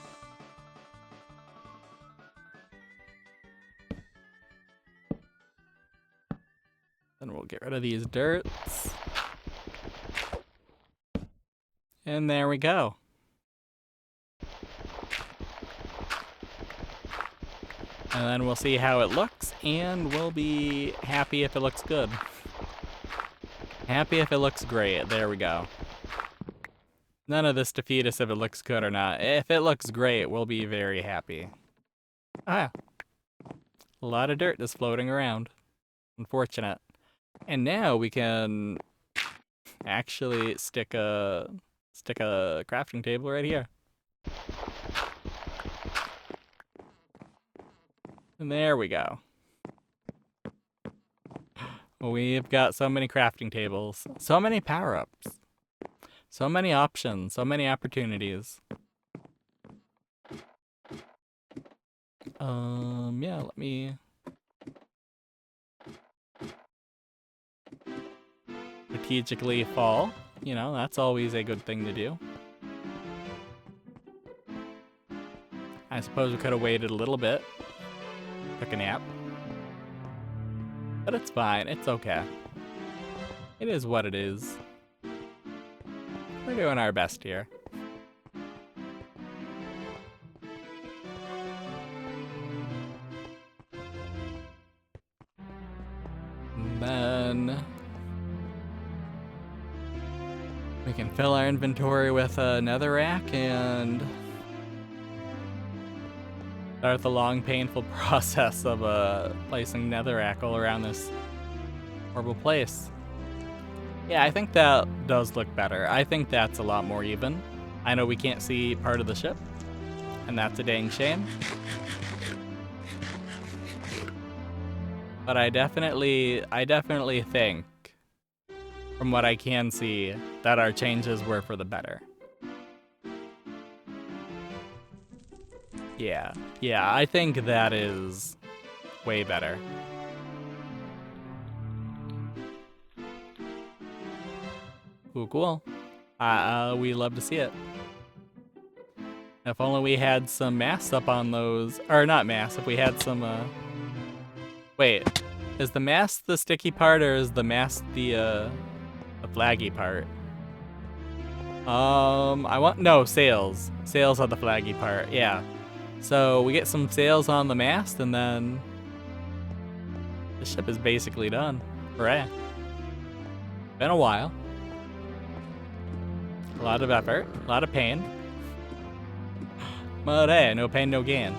Then we'll get rid of these dirts. And there we go. And then we'll see how it looks, and we'll be happy if it looks good. Happy if it looks great. There we go. None of this defeat us if it looks good or not. If it looks great, we'll be very happy. Ah, a lot of dirt is floating around. Unfortunate. And now we can actually stick a crafting table right here. And there we go. We've got so many crafting tables, so many power-ups. So many options, so many opportunities. Yeah, let me... strategically fall. You know, that's always a good thing to do. I suppose we could have waited a little bit. Took a nap. But it's fine, it's okay. It is what it is. We're doing our best here. And then we can fill our inventory with a netherrack and Start the long, painful process of placing netherrack all around this horrible place. Yeah, I think that does look better. I think that's a lot more even. I know we can't see part of the ship, and that's a dang shame. But I definitely think, from what I can see, that our changes were for the better. Yeah, I think that is way better. Cool. We love to see it. If only we had some masts up on those, or not masts, if we had some, wait, is the mast the sticky part, or is the mast the flaggy part? No, sails. Sails are the flaggy part, yeah. So we get some sails on the mast, and then the ship is basically done. Hooray. Been a while. A lot of effort, a lot of pain. But hey, no pain, no gain.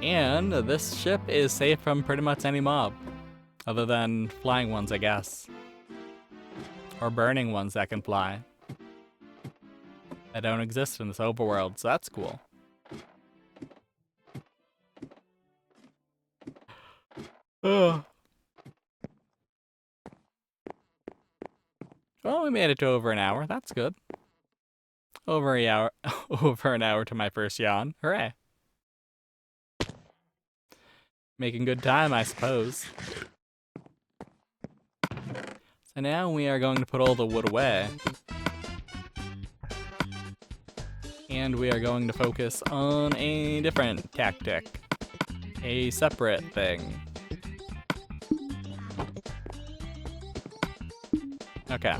And this ship is safe from pretty much any mob. Other than flying ones, I guess. Or burning ones that can fly. That don't exist in this overworld, so that's cool. Ugh. Well, we made it to over an hour. That's good. Over an hour to my first yawn. Hooray. Making good time, I suppose. So now we are going to put all the wood away. And we are going to focus on a different tactic. A separate thing. Okay.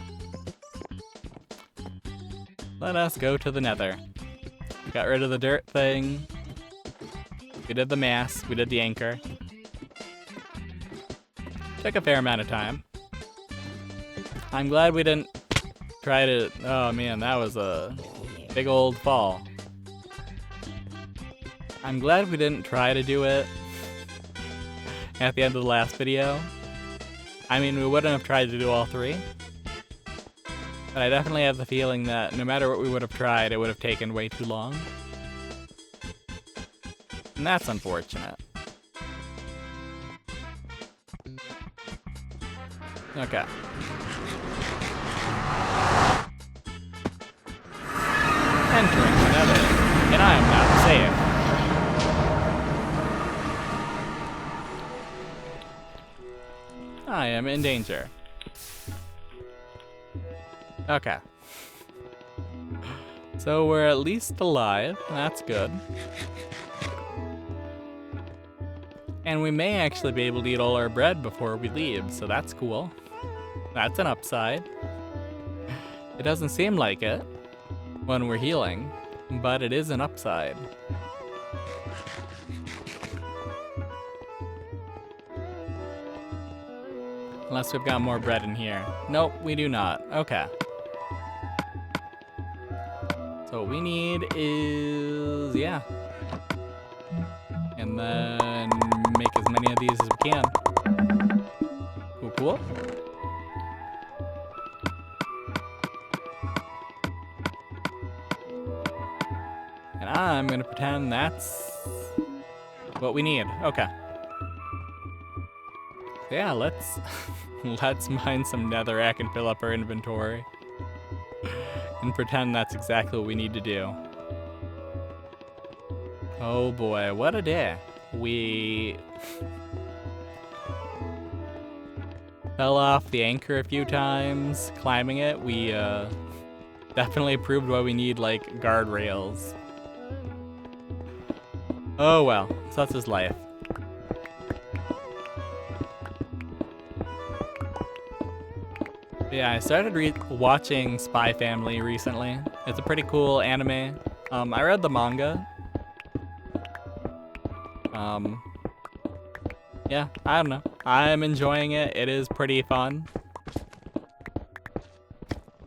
Let us go to the nether. We got rid of the dirt thing. We did the mast. We did the anchor. Took a fair amount of time. I'm glad we didn't try to... Oh man, that was a big old fall. I'm glad we didn't try to do it at the end of the last video. I mean, we wouldn't have tried to do all three. But I definitely have the feeling that no matter what we would have tried, it would have taken way too long. And that's unfortunate. Okay. Entering the nether, and I am not safe. I am in danger. Okay. So we're at least alive. That's good. And we may actually be able to eat all our bread before we leave, so that's cool. That's an upside. It doesn't seem like it when we're healing, but it is an upside. Unless we've got more bread in here. Nope, we do not. Okay. So what we need is, yeah. And then make as many of these as we can. Cool. And I'm gonna pretend that's what we need. Okay. So yeah, let's mine some netherrack and fill up our inventory. And pretend that's exactly what we need to do. Oh boy, what a day. We fell off the anchor a few times, climbing it. We definitely proved why we need like guardrails. Oh well, such is life. Yeah, I started watching Spy Family recently. It's a pretty cool anime. I read the manga. Yeah, I don't know. I'm enjoying it. It is pretty fun.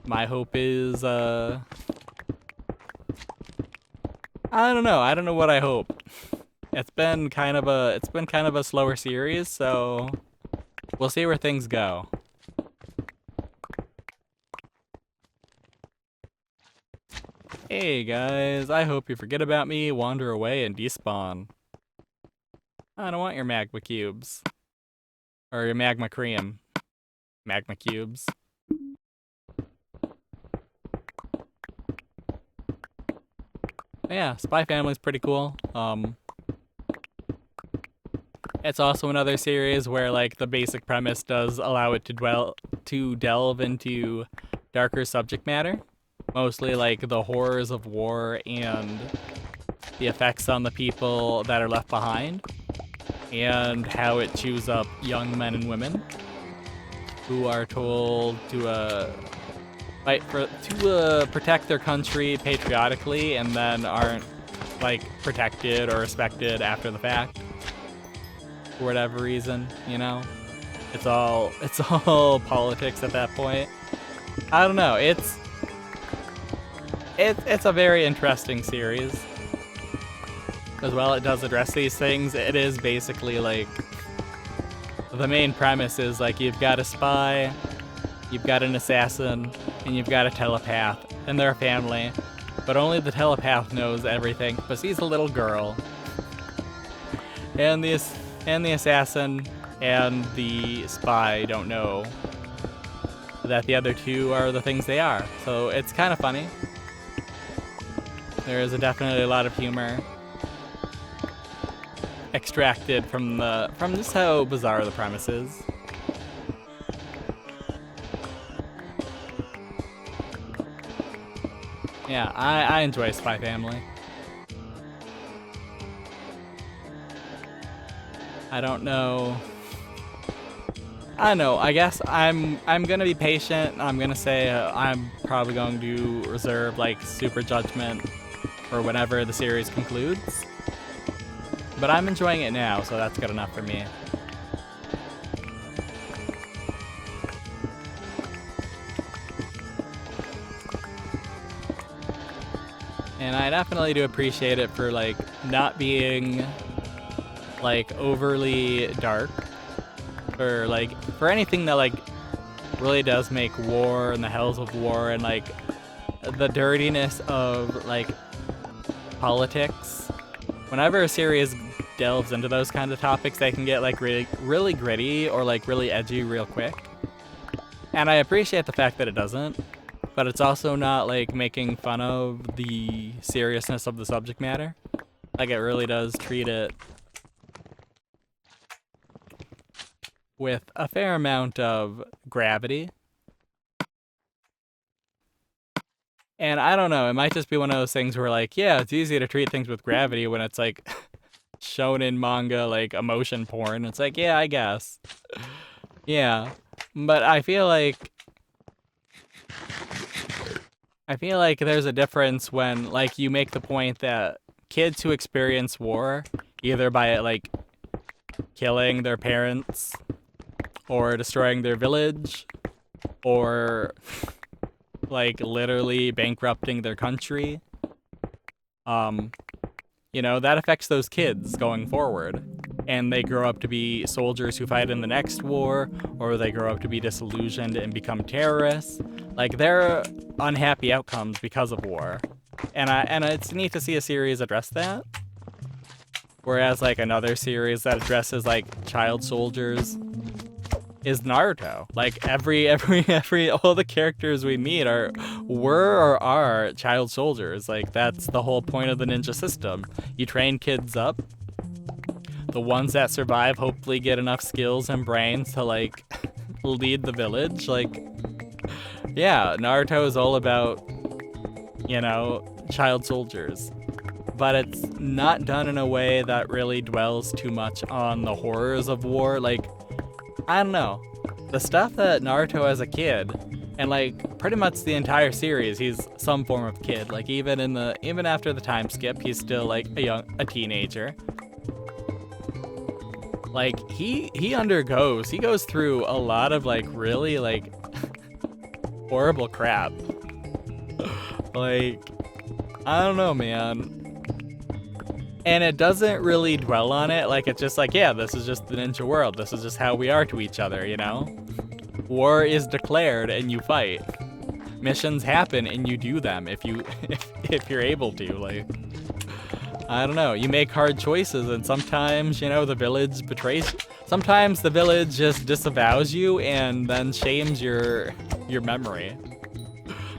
My hope is, I don't know. I don't know what I hope. It's been kind of a slower series, so we'll see where things go. Hey guys, I hope you forget about me, wander away, and despawn. I don't want your magma cubes. Or your magma cream. Magma cubes. Yeah, Spy Family's pretty cool. It's also another series where like the basic premise does allow it to delve into darker subject matter. Mostly like the horrors of war and the effects on the people that are left behind, and how it chews up young men and women who are told to protect their country patriotically and then aren't like protected or respected after the fact for whatever reason, you know? It's all politics at that point. I don't know. It's a very interesting series. As well, it does address these things. It is basically like the main premise is like you've got a spy, you've got an assassin, and you've got a telepath, and they're a family. But only the telepath knows everything, but he's a little girl. And the assassin and the spy don't know that the other two are the things they are. So it's kind of funny. There is definitely a lot of humor extracted from just how bizarre the premise is. Yeah, I enjoy Spy Family. I don't know. I don't know. I guess I'm gonna be patient. I'm gonna say I'm probably going to reserve like super judgment for whenever the series concludes. But I'm enjoying it now, so that's good enough for me. And I definitely do appreciate it for like not being like overly dark, or like for anything that like really does make war and the hells of war and like the dirtiness of like politics. Whenever a series delves into those kinds of topics, they can get like really gritty or like really edgy real quick. And I appreciate the fact that it doesn't, but it's also not like making fun of the seriousness of the subject matter. Like it really does treat it with a fair amount of gravity. And I don't know, it might just be one of those things where like, yeah, it's easy to treat things with gravity when it's like shown in manga, like emotion porn. It's like, yeah, I guess. Yeah. But I feel like there's a difference when like you make the point that kids who experience war, either by like killing their parents or destroying their village or like literally bankrupting their country, you know, that affects those kids going forward. And they grow up to be soldiers who fight in the next war, or they grow up to be disillusioned and become terrorists. Like, they're unhappy outcomes because of war. And it's neat to see a series address that. Whereas, like, another series that addresses, like, child soldiers is Naruto. Like, all the characters we meet were or are child soldiers. Like, that's the whole point of the ninja system. You train kids up. The ones that survive hopefully get enough skills and brains to, like, lead the village. Like, yeah, Naruto is all about, you know, child soldiers. But it's not done in a way that really dwells too much on the horrors of war. Like, I don't know. The stuff that Naruto as a kid, and like pretty much the entire series, he's some form of kid. Like even after the time skip, he's still like a teenager. Like he goes through a lot of like really like horrible crap. Like, I don't know, man. And it doesn't really dwell on it. Like, it's just like, yeah, this is just the ninja world. This is just how we are to each other, you know? War is declared and you fight. Missions happen and you do them if you if you're able to. Like, I don't know. You make hard choices and sometimes, you know, the village betrays you. Sometimes the village just disavows you and then shames your memory.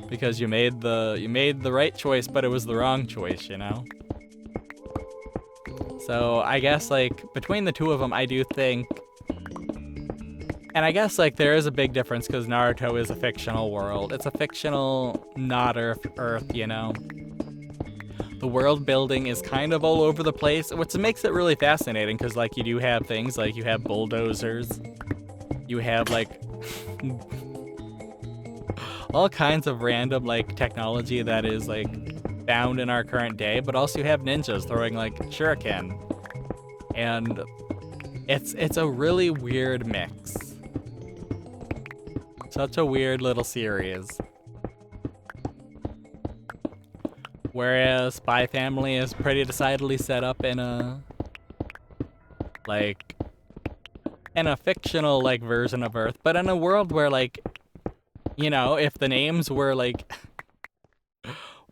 Because you made the right choice, but it was the wrong choice, you know? So I guess, like, between the two of them, I do think... And I guess, like, there is a big difference because Naruto is a fictional world. It's a fictional, not Earth, you know? The world building is kind of all over the place, which makes it really fascinating because, like, you do have things, like, you have bulldozers. You have, like... all kinds of random, like, technology that is, like... found in our current day, but also you have ninjas throwing like shuriken, and it's a really weird mix. Such a weird little series. Whereas Spy Family is pretty decidedly set up in a fictional like version of Earth, but in a world where, like, you know, if the names were like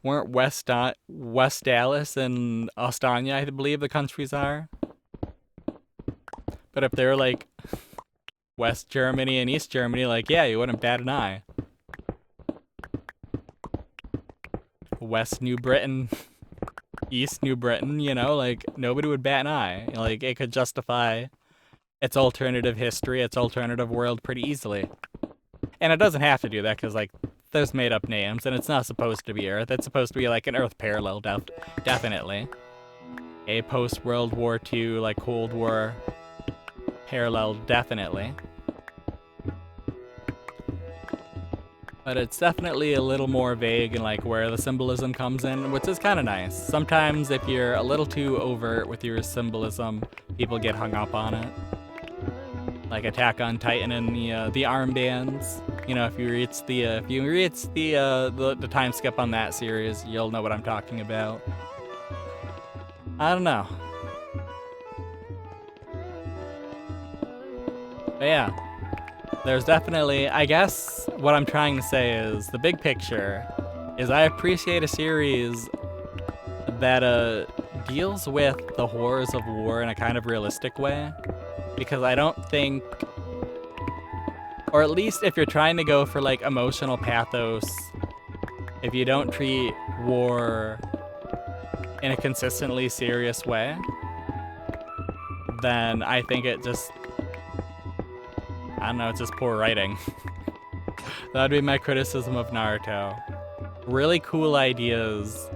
weren't West Dallas and Ostania, I believe the countries are. But if they're like West Germany and East Germany, like, yeah, you wouldn't bat an eye. West New Britain, East New Britain, you know, like, nobody would bat an eye. Like, it could justify its alternative history, its alternative world pretty easily. And it doesn't have to do that because, like, there's made up names, and it's not supposed to be Earth. It's supposed to be like an Earth parallel, definitely. A post-World War II, like Cold War parallel, definitely. But it's definitely a little more vague in like where the symbolism comes in, which is kind of nice. Sometimes if you're a little too overt with your symbolism, people get hung up on it. Like Attack on Titan and the armbands. You know, if you read the time skip on that series, you'll know what I'm talking about. I don't know. But yeah, there's definitely, I guess what I'm trying to say is the big picture is I appreciate a series that deals with the horrors of war in a kind of realistic way. Because I don't think, or at least if you're trying to go for like emotional pathos, if you don't treat war in a consistently serious way, then I think it just, I don't know, it's just poor writing. That would be my criticism of Naruto. Really cool ideas,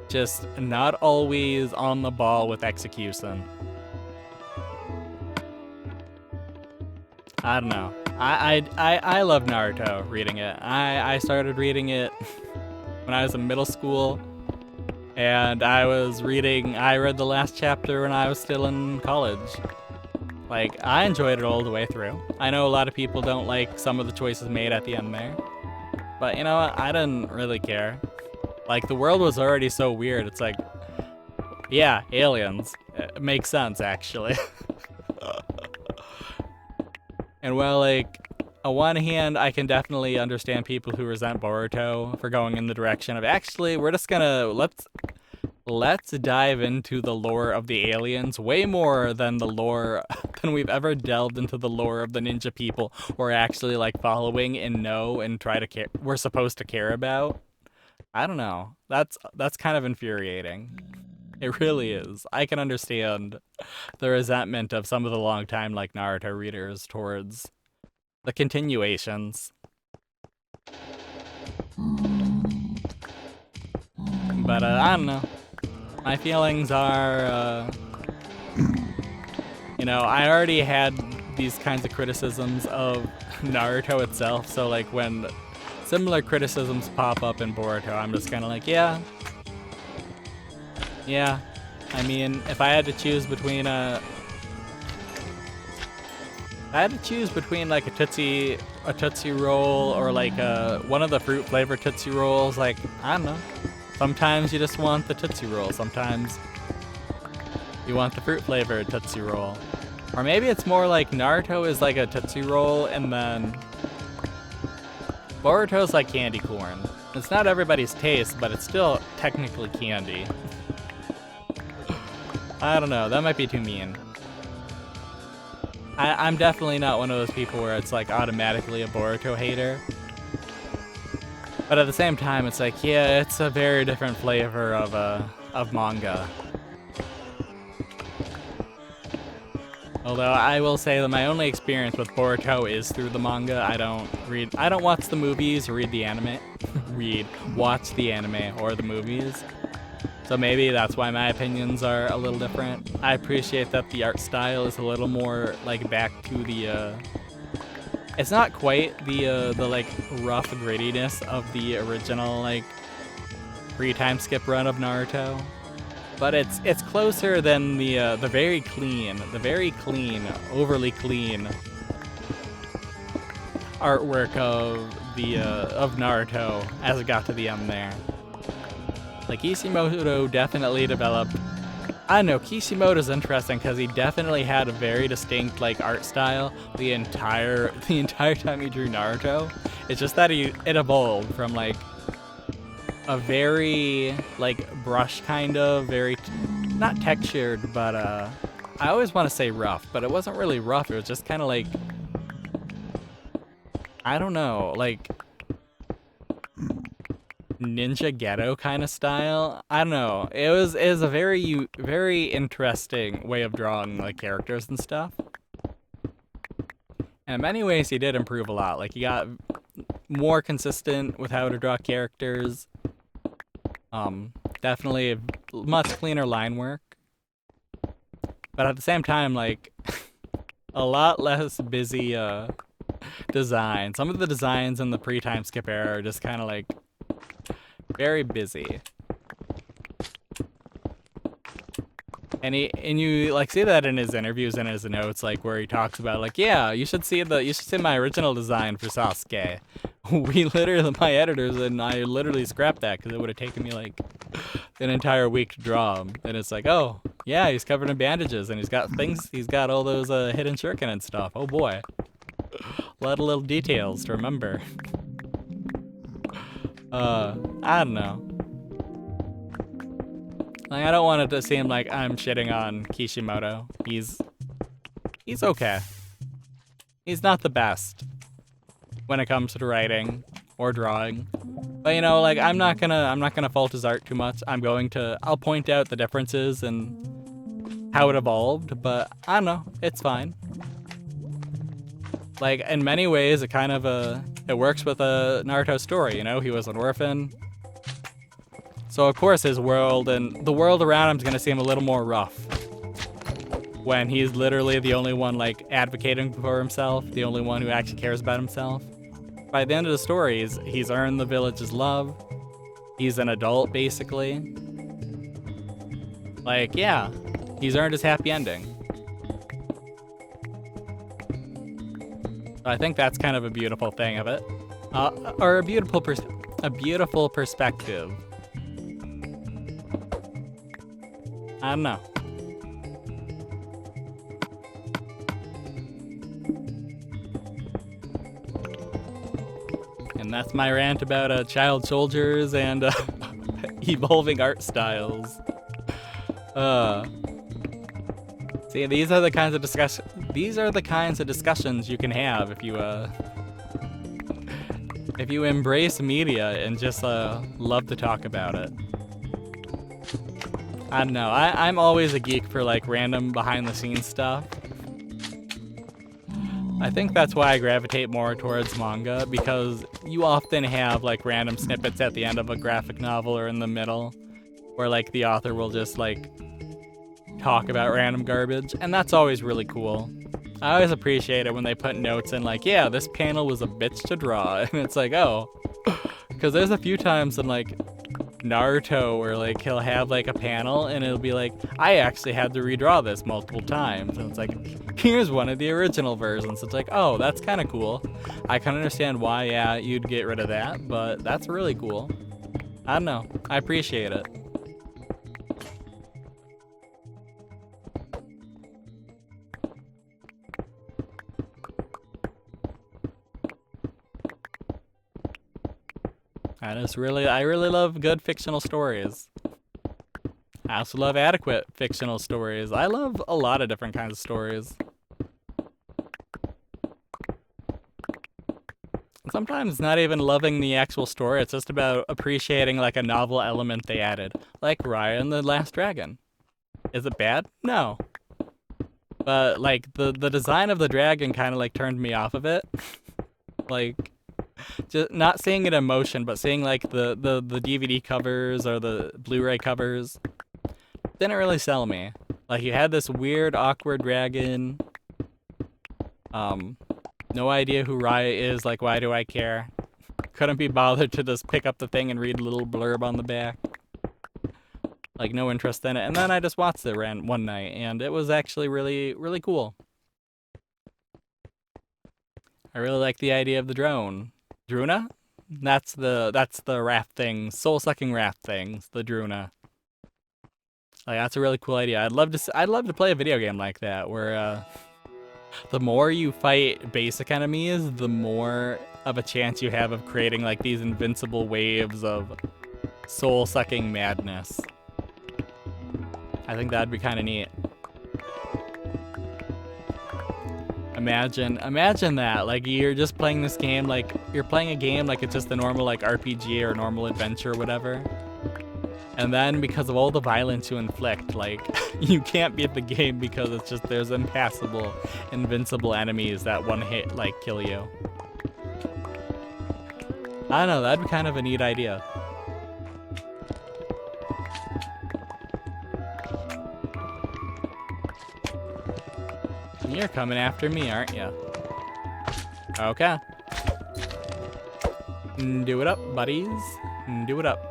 just not always on the ball with execution. I don't know. I love Naruto reading it. I started reading it when I was in middle school, and I read the last chapter when I was still in college. Like, I enjoyed it all the way through. I know a lot of people don't like some of the choices made at the end there, but you know what? I didn't really care. Like, the world was already so weird. It's like, yeah, aliens. It makes sense, actually. And while, like, on one hand, I can definitely understand people who resent Boruto for going in the direction of, actually, we're just gonna, let's dive into the lore of the aliens way more than than we've ever delved into the lore of the ninja people we're actually, like, following and know and we're supposed to care about. I don't know. That's kind of infuriating. It really is. I can understand the resentment of some of the longtime, like, Naruto readers towards the continuations. But, I don't know. My feelings are, you know, I already had these kinds of criticisms of Naruto itself, so, like, when similar criticisms pop up in Boruto, I'm just kind of like, yeah. I mean, if I had to choose between like a Tootsie Roll or like one of the fruit flavored Tootsie Rolls, like, I don't know, Sometimes you just want the Tootsie Roll. Sometimes you want the fruit flavored Tootsie Roll. Or maybe it's more like Naruto is like a Tootsie Roll and then Boruto's like candy corn. It's not everybody's taste, but it's still technically candy. I don't know, that might be too mean. I'm definitely not one of those people where it's like automatically a Boruto hater. But at the same time, it's like, yeah, it's a very different flavor of manga. Although I will say that my only experience with Boruto is through the manga. I don't watch the movies or read the anime. Watch the anime or the movies. So maybe that's why my opinions are a little different. I appreciate that the art style is a little more like back to the it's not quite the like rough grittiness of the original like pre-time skip run of Naruto. But it's closer than the very clean, overly clean artwork of Naruto as it got to the end there. Like Kishimoto definitely developed. I don't know. Kishimoto's interesting because he definitely had a very distinct like art style the entire time he drew Naruto. It's just that it evolved from like a very like brush kind of very not textured, but I always want to say rough, but it wasn't really rough. It was just kind of like I don't know, like ninja ghetto kind of style. I don't know. It was a very interesting way of drawing like characters and stuff. And in many ways, he did improve a lot. Like he got more consistent with how to draw characters. Definitely much cleaner line work. But at the same time, like a lot less busy design. Some of the designs in the pre-time skip era are just kind of like very busy. And you like see that in his interviews and his notes, like where he talks about like, yeah, you should see my original design for Sasuke. My editors and I literally scrapped that because it would have taken me like an entire week to draw him. And it's like, oh yeah, he's covered in bandages and he's got all those hidden shuriken and stuff. Oh boy, a lot of little details to remember. I don't know. Like, I don't want it to seem like I'm shitting on Kishimoto. He's okay. He's not the best when it comes to writing or drawing. But you know, like I'm not gonna fault his art too much. I'll point out the differences and how it evolved, but I don't know, it's fine. Like in many ways it works with a Naruto story, you know? He was an orphan. So of course his world and the world around him is going to seem a little more rough. When he's literally the only one like advocating for himself, the only one who actually cares about himself. By the end of the story, he's earned the village's love. He's an adult, basically. Like, yeah, he's earned his happy ending. I think that's kind of a beautiful thing of it, or a beautiful perspective. I don't know. And that's my rant about child soldiers and evolving art styles. See, these are the kinds of discussions you can have if you embrace media and just love to talk about it. I don't know. I'm always a geek for like random behind the scenes stuff. I think that's why I gravitate more towards manga, because you often have like random snippets at the end of a graphic novel or in the middle where like the author will just like talk about random garbage, and that's always really cool. I always appreciate it when they put notes in like, yeah, this panel was a bitch to draw, and it's like, oh, because there's a few times in like Naruto where like he'll have like a panel and it'll be like, I actually had to redraw this multiple times, and it's like, here's one of the original versions. It's like, oh, that's kind of cool. I can understand why, yeah, you'd get rid of that, but that's really cool. I don't know. I appreciate it. I really love good fictional stories. I also love adequate fictional stories. I love a lot of different kinds of stories. Sometimes not even loving the actual story, it's just about appreciating like a novel element they added. Like Raya and the Last Dragon. Is it bad? No. But like the design of the dragon kind of like turned me off of it. Like just not seeing it in motion, but seeing like the DVD covers or the Blu-ray covers didn't really sell me. Like you had this weird, awkward dragon. No idea who Raya is. Like, why do I care? Couldn't be bothered to just pick up the thing and read a little blurb on the back. Like, no interest in it. And then I just watched it one night, and it was actually really, really cool. I really like the idea of the drone. Druna? That's the raft things, soul-sucking raft things, the Druna. Like that's a really cool idea. I'd love to play a video game like that where the more you fight basic enemies, the more of a chance you have of creating like these invincible waves of soul-sucking madness. I think that'd be kind of neat. Imagine that, like you're just playing this game, like you're playing a game like it's just a normal like RPG or normal adventure or whatever. And then because of all the violence you inflict, like you can't beat the game because it's just there's impassable, invincible enemies that one hit like kill you. I don't know, that'd be kind of a neat idea. You're coming after me, aren't you? Okay. Do it up, buddies. Do it up.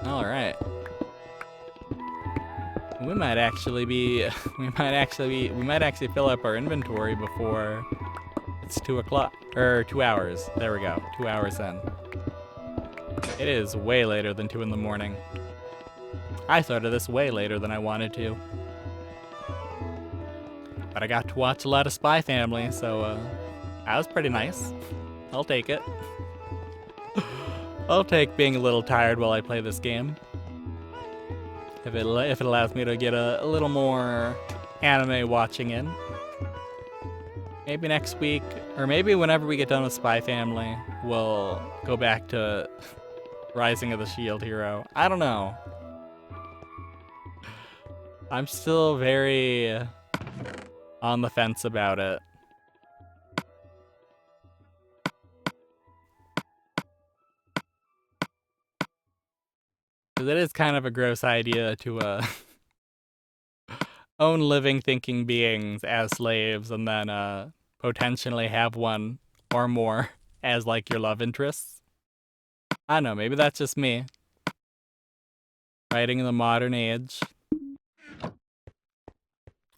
All right. We might actually fill up our inventory before it's 2 o'clock or 2 hours. There we go. 2 hours in. It is way later than 2 in the morning. I started this way later than I wanted to. But I got to watch a lot of Spy Family, so that was pretty nice. I'll take it. I'll take being a little tired while I play this game. If it allows me to get a little more anime watching in. Maybe next week, or maybe whenever we get done with Spy Family, we'll go back to Rising of the Shield Hero. I don't know. I'm still very on the fence about it. Because it is kind of a gross idea to own living thinking beings as slaves and then potentially have one or more as like your love interests. I don't know, maybe that's just me. Writing in the modern age,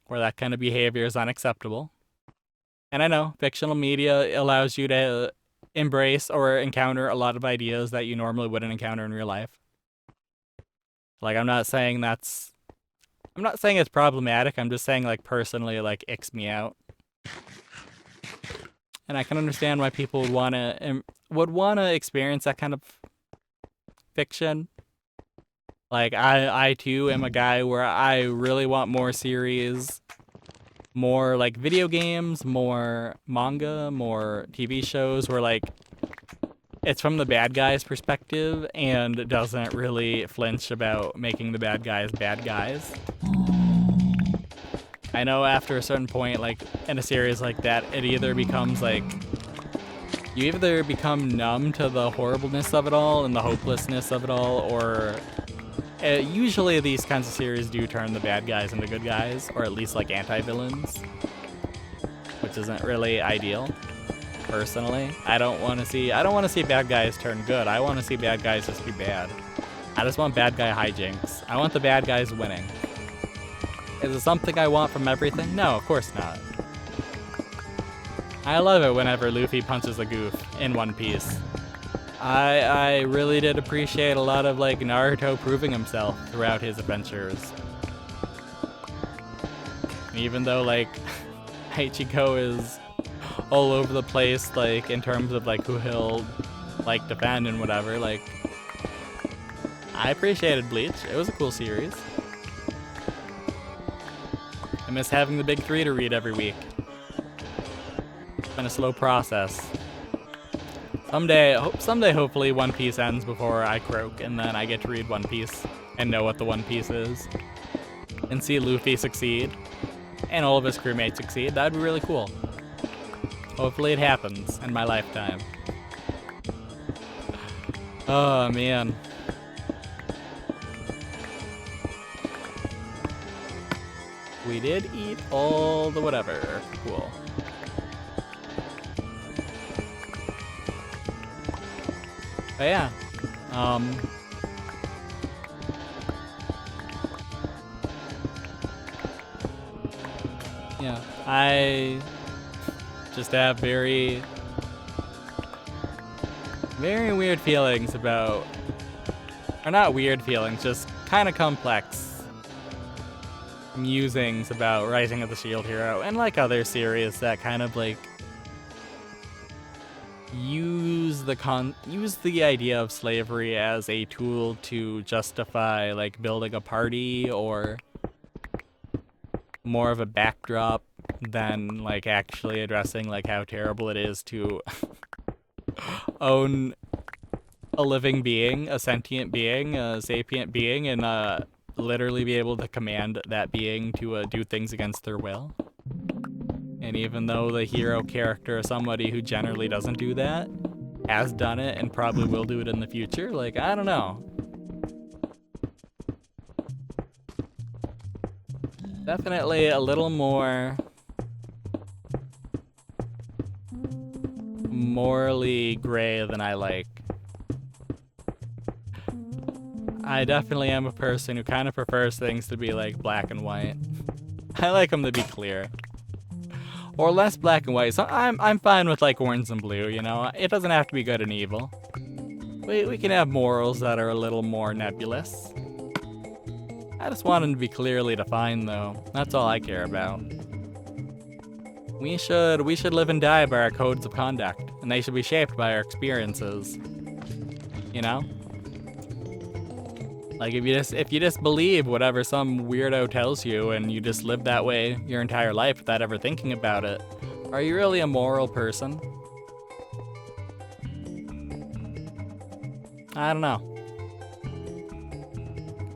where that kind of behavior is unacceptable. And I know, fictional media allows you to embrace or encounter a lot of ideas that you normally wouldn't encounter in real life. Like, I'm not saying it's problematic, I'm just saying, like, personally, like, icks me out. And I can understand why people would want to experience that kind of fiction. Like, I too am a guy where I really want more series, more, like, video games, more manga, more TV shows where, like, it's from the bad guy's perspective and doesn't really flinch about making the bad guys bad guys. I know after a certain point, like, in a series like that, it either becomes, like, you either become numb to the horribleness of it all and the hopelessness of it all, or usually these kinds of series do turn the bad guys into good guys, or at least like anti-villains, which isn't really ideal. Personally, I don't want to see bad guys turn good. I want to see bad guys just be bad. I just want bad guy hijinks. I want the bad guys winning. Is it something I want from everything? No, of course not. I love it whenever Luffy punches a goof in One Piece. I really did appreciate a lot of like Naruto proving himself throughout his adventures. Even though like Ichigo is all over the place, like in terms of like who he'll like defend and whatever, like I appreciated Bleach. It was a cool series. I miss having the big three to read every week. It's been a slow process. Someday, hopefully One Piece ends before I croak, and then I get to read One Piece and know what the One Piece is. And see Luffy succeed, and all of his crewmates succeed. That'd be really cool. Hopefully it happens in my lifetime. Oh, man. We did eat all the whatever. Cool. But yeah. Yeah, I just have very weird feelings about, or not weird feelings, just kind of complex musings about Rising of the Shield Hero, and like other series that kind of like use the idea of slavery as a tool to justify like building a party, or more of a backdrop than like actually addressing like how terrible it is to own a living being, a sentient being, a sapient being, and literally be able to command that being to do things against their will. And even though the hero character is somebody who generally doesn't do that, has done it and probably will do it in the future, like, I don't know. Definitely a little more morally gray than I like. I definitely am a person who kind of prefers things to be like black and white. I like them to be clear. Or less black and white. So I'm fine with like orange and blue, you know? It doesn't have to be good and evil. We can have morals that are a little more nebulous. I just want them to be clearly defined though. That's all I care about. We should live and die by our codes of conduct, and they should be shaped by our experiences. You know? Like if you just believe whatever some weirdo tells you and you just live that way your entire life without ever thinking about it, are you really a moral person? I don't know.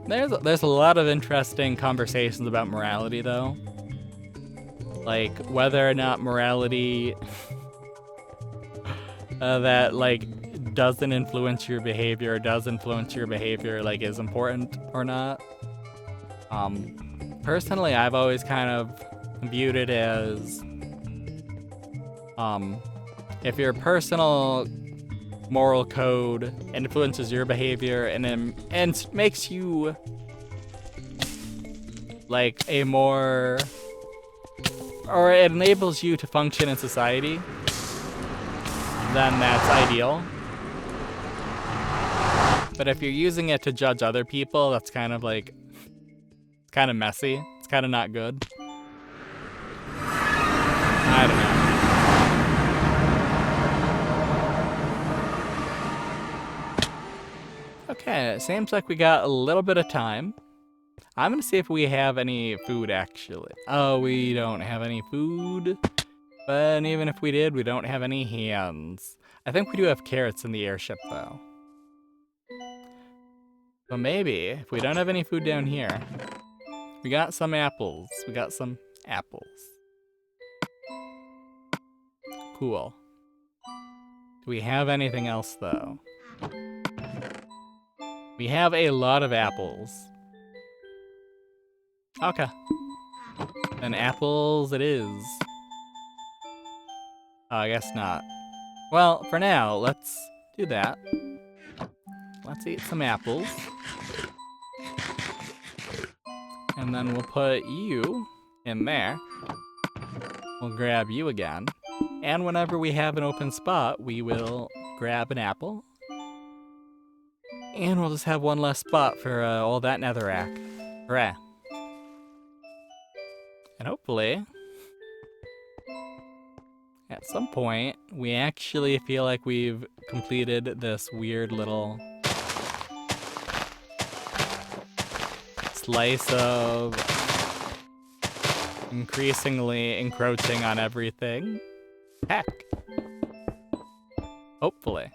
There's a lot of interesting conversations about morality though. Like whether or not morality that like doesn't influence your behavior or does influence your behavior like is important or not. Personally, I've always kind of viewed it as if your personal moral code influences your behavior and makes you like a more, or it enables you to function in society, then that's ideal. But if you're using it to judge other people, that's kind of like, it's kind of messy. It's kind of not good. I don't know. Okay, it seems like we got a little bit of time. I'm gonna see if we have any food actually. Oh, we don't have any food. But even if we did, we don't have any hands. I think we do have carrots in the airship though. So maybe, if we don't have any food down here, we got some apples. We got some apples. Cool. Do we have anything else though? We have a lot of apples. Okay. Then apples it is. Oh, I guess not. Well, for now, let's do that. Let's eat some apples. And then we'll put you in there. We'll grab you again. And whenever we have an open spot, we will grab an apple. And we'll just have one less spot for all that netherrack. Hooray. And hopefully, at some point, we actually feel like we've completed this weird little slice of increasingly encroaching on everything. Heck. Hopefully.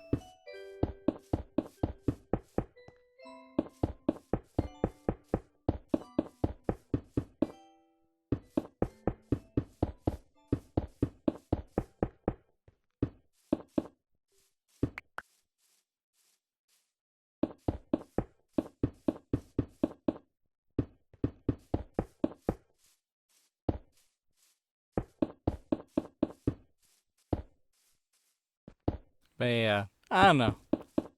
But yeah, I don't know.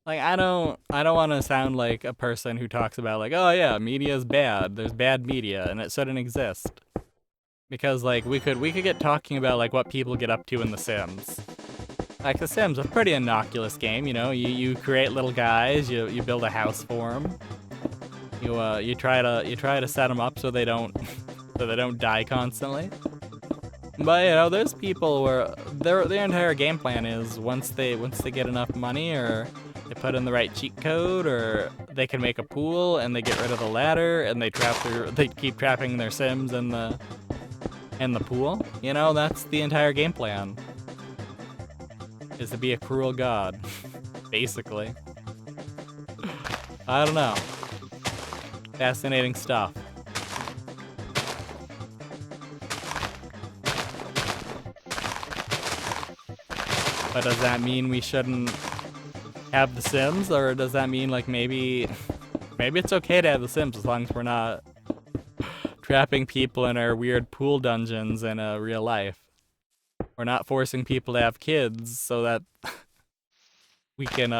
Like I don't want to sound like a person who talks about like, oh yeah, media is bad. There's bad media and it shouldn't exist. Because like we could get talking about like what people get up to in The Sims. Like The Sims, a pretty innocuous game, you know. You create little guys, you build a house for them. You try to set them up so they don't die constantly. But you know, there's people where their entire game plan is once they get enough money, or they put in the right cheat code, or they can make a pool and they get rid of the ladder and they keep trapping their Sims in the pool. You know, that's the entire game plan. Is to be a cruel god, basically. I don't know. Fascinating stuff. But does that mean we shouldn't have The Sims, or does that mean like maybe it's okay to have The Sims as long as we're not trapping people in our weird pool dungeons in real life? We're not forcing people to have kids so that we can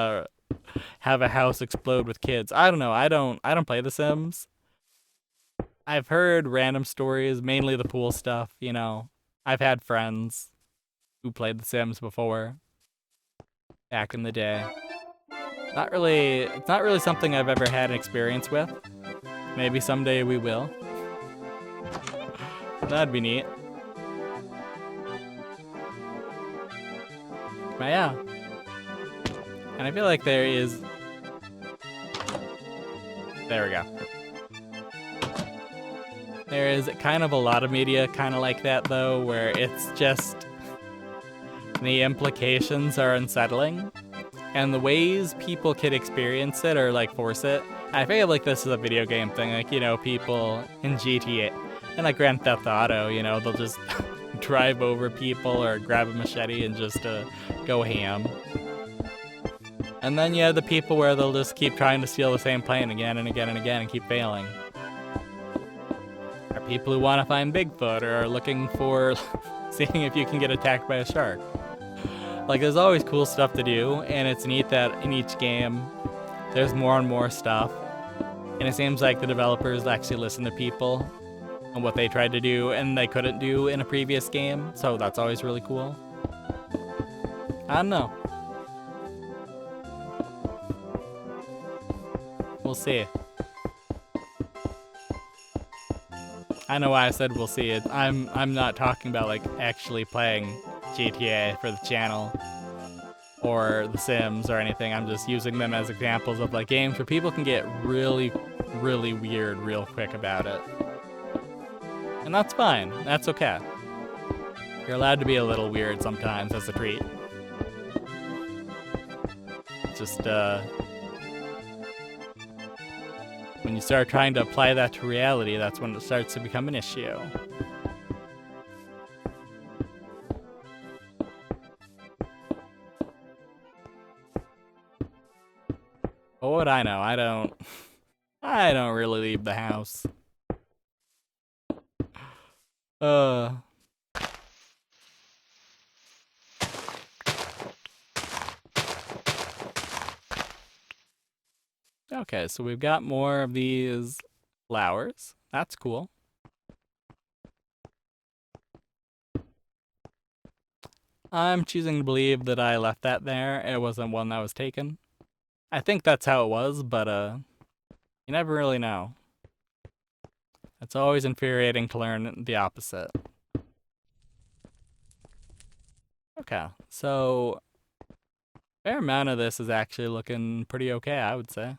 have a house explode with kids. I don't know. I don't play The Sims. I've heard random stories, mainly the pool stuff, you know. I've had friends who played The Sims before, back in the day. It's not really something I've ever had an experience with. Maybe someday we will. That'd be neat. But yeah. And I feel like there we go. There is kind of a lot of media kind of like that though, where it's just the implications are unsettling. And the ways people can experience it or like force it. I feel like this is a video game thing. Like, you know, people in GTA and like Grand Theft Auto, you know, they'll just drive over people or grab a machete and just go ham. And then you have the people where they'll just keep trying to steal the same plane again and again and again and keep failing. Or people who want to find Bigfoot or are looking for seeing if you can get attacked by a shark. Like, there's always cool stuff to do, and it's neat that in each game there's more and more stuff. And it seems like the developers actually listen to people and what they tried to do and they couldn't do in a previous game, so that's always really cool. I don't know. We'll see. I know why I said we'll see it. I'm not talking about like actually playing GTA for the channel or The Sims or anything. I'm just using them as examples of like games where people can get really, really weird real quick about it. And that's fine. That's okay. You're allowed to be a little weird sometimes as a treat. Just when you start trying to apply that to reality, that's when it starts to become an issue. But what I know, I don't really leave the house. Okay, so we've got more of these flowers. That's cool. I'm choosing to believe that I left that there. It wasn't one that was taken. I think that's how it was, but you never really know. It's always infuriating to learn the opposite. Okay, so fair amount of this is actually looking pretty okay, I would say.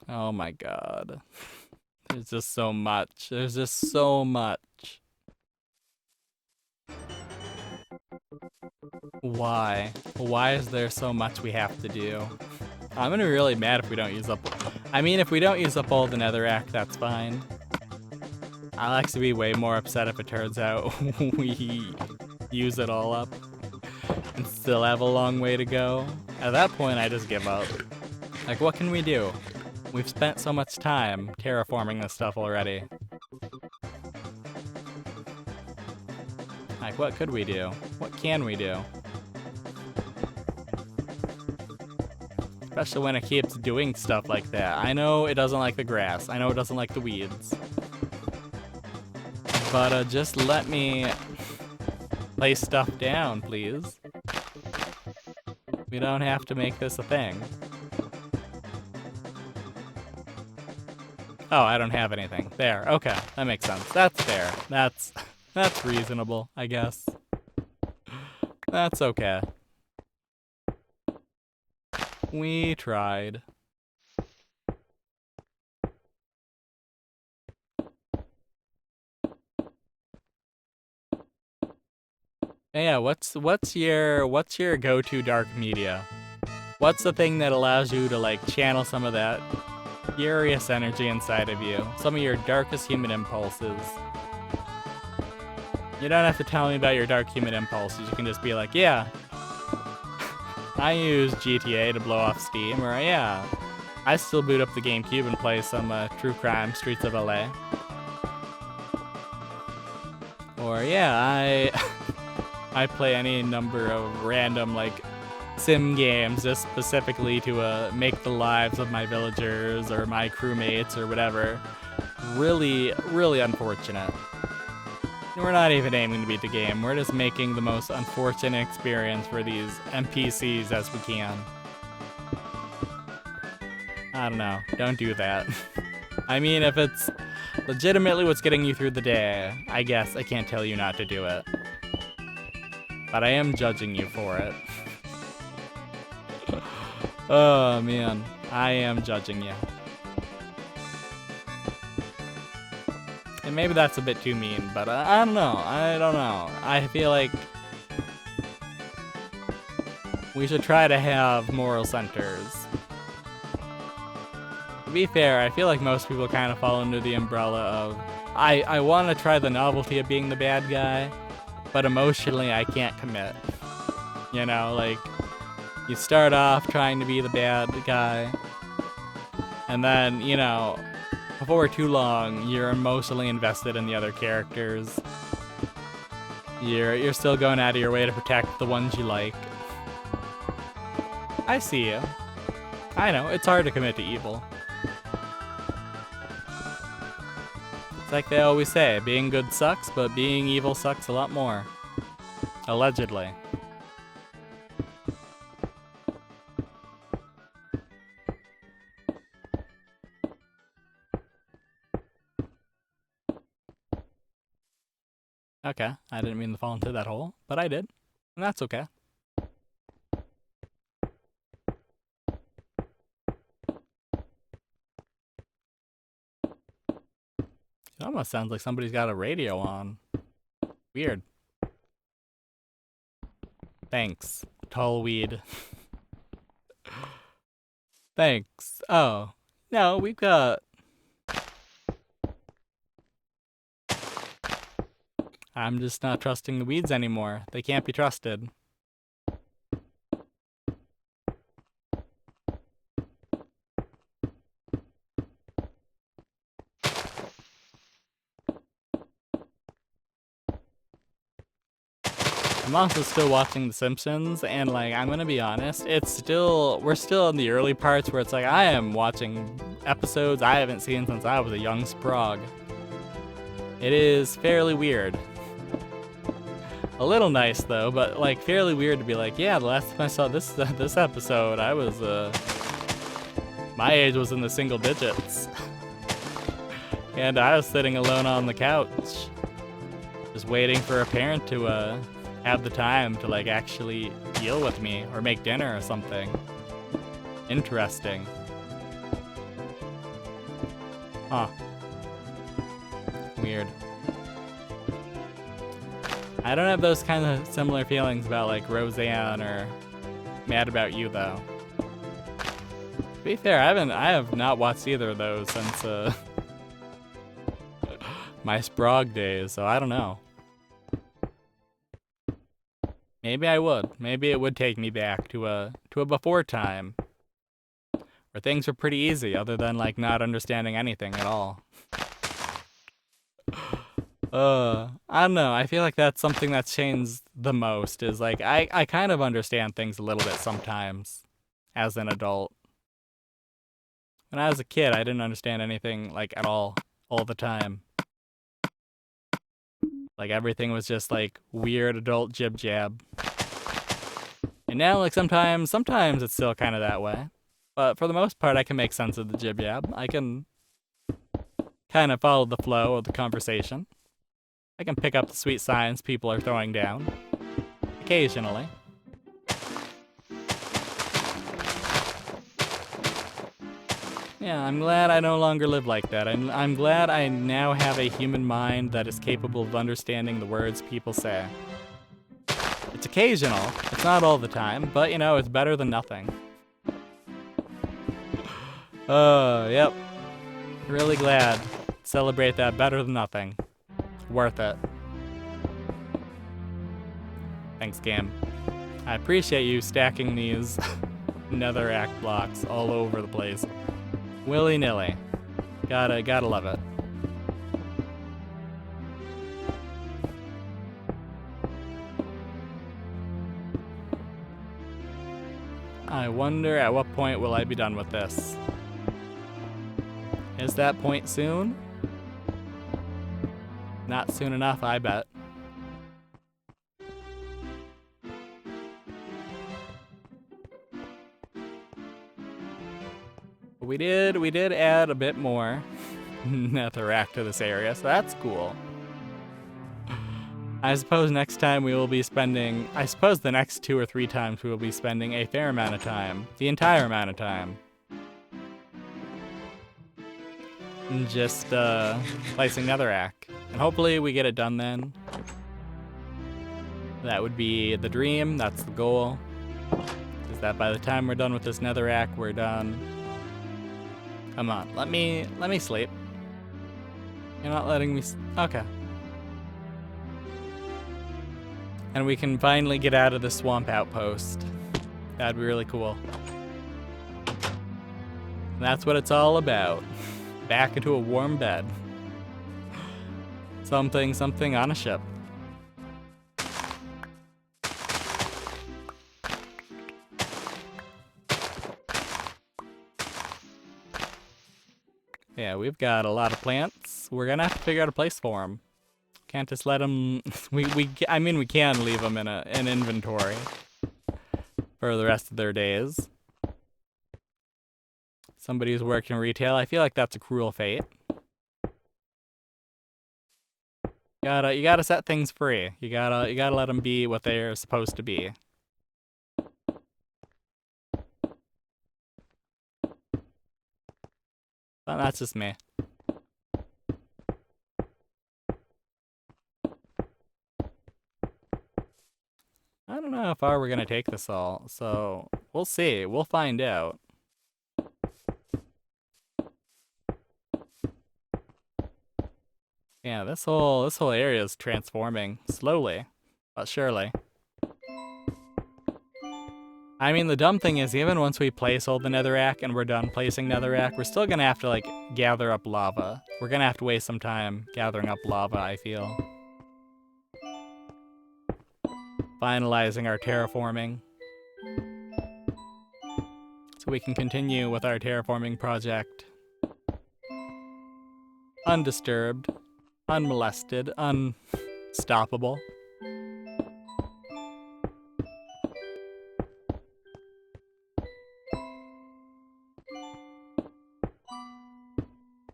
Oh my god. There's just so much. There's just so much. Why? Why is there so much we have to do? I'm gonna be really mad if we don't use up... I mean, if we don't use up all the netherrack, that's fine. I'll actually be way more upset if it turns out we use it all up and still have a long way to go. At that point, I just give up. Like, what can we do? We've spent so much time terraforming this stuff already. Like, what could we do? What can we do? Especially when it keeps doing stuff like that. I know it doesn't like the grass. I know it doesn't like the weeds. But just let me place stuff down, please. We don't have to make this a thing. Oh, I don't have anything. There, okay, that makes sense. That's fair. That's reasonable, I guess. That's okay. We tried. Yeah, what's your go-to dark media? What's the thing that allows you to like channel some of that furious energy inside of you? Some of your darkest human impulses. You don't have to tell me about your dark human impulses. You can just be like, yeah, I use GTA to blow off steam, or yeah, I still boot up the GameCube and play some True Crime Streets of LA. Or yeah, I play any number of random like sim games just specifically to make the lives of my villagers or my crewmates or whatever really, really unfortunate. We're not even aiming to beat the game. We're just making the most unfortunate experience for these NPCs as we can. I don't know. Don't do that. I mean, if it's legitimately what's getting you through the day, I guess I can't tell you not to do it. But I am judging you for it. Oh, man. I am judging you. And maybe that's a bit too mean, but I don't know. I don't know. I feel like we should try to have moral centers. To be fair, I feel like most people kind of fall under the umbrella of I want to try the novelty of being the bad guy, but emotionally I can't commit. You know, like, you start off trying to be the bad guy, and then, you know, before too long, you're emotionally invested in the other characters. You're still going out of your way to protect the ones you like. I see you. I know, it's hard to commit to evil. It's like they always say, being good sucks, but being evil sucks a lot more. Allegedly. Okay, I didn't mean to fall into that hole, but I did. And that's okay. It almost sounds like somebody's got a radio on. Weird. Thanks, tall weed. Thanks. Oh, no, we've got... I'm just not trusting the weeds anymore. They can't be trusted. I'm also still watching The Simpsons, and like, I'm gonna be honest, we're still in the early parts where it's like, I am watching episodes I haven't seen since I was a young sprog. It is fairly weird. A little nice though, but like fairly weird to be like, yeah, the last time I saw this episode, I was my age was in the single digits. And I was sitting alone on the couch, just waiting for a parent to have the time to like actually deal with me or make dinner or something. Interesting. Huh. Weird. I don't have those kind of similar feelings about like Roseanne or Mad About You though. To be fair, I have not watched either of those since my Sprog days, so I don't know. Maybe I would. Maybe it would take me back to a before time where things were pretty easy other than like not understanding anything at all. I don't know. I feel like that's something that's changed the most is like I kind of understand things a little bit sometimes as an adult. When I was a kid, I didn't understand anything like at all the time. Like everything was just like weird adult jib jab. And now like sometimes it's still kind of that way. But for the most part, I can make sense of the jib jab. I can kind of follow the flow of the conversation. I can pick up the sweet signs people are throwing down. Occasionally. Yeah, I'm glad I no longer live like that. I'm glad I now have a human mind that is capable of understanding the words people say. It's occasional. It's not all the time, but you know, it's better than nothing. Yep. Really glad. Celebrate that better than nothing. Worth it. Thanks, game. I appreciate you stacking these netherrack blocks all over the place. Willy-nilly. Gotta love it. I wonder at what point will I be done with this? Is that point soon? Not soon enough, I bet. We did add a bit more netherrack to this area, so that's cool. I suppose next time we will be spending, I suppose the next 2 or 3 times we will be spending a fair amount of time, the entire amount of time, just placing netherrack. And hopefully we get it done then. That would be the dream, that's the goal. Is that by the time we're done with this netherrack, we're done. Come on, let me sleep. You're not letting me okay. And we can finally get out of the swamp outpost. That'd be really cool. That's what it's all about. Back into a warm bed. Something on a ship. Yeah, we've got a lot of plants. We're gonna have to figure out a place for them. Can't just let them. I mean, we can leave them in an inventory for the rest of their days. Somebody who's working retail. I feel like that's a cruel fate. You gotta set things free. You gotta let them be what they're supposed to be. But that's just me. I don't know how far we're gonna take this all, so we'll see. We'll find out. Yeah, this whole area is transforming slowly, but surely. I mean, the dumb thing is, even once we place all the netherrack and we're done placing netherrack, we're still gonna have to like gather up lava. We're gonna have to waste some time gathering up lava, I feel. Finalizing our terraforming. So we can continue with our terraforming project undisturbed. unmolested, unstoppable.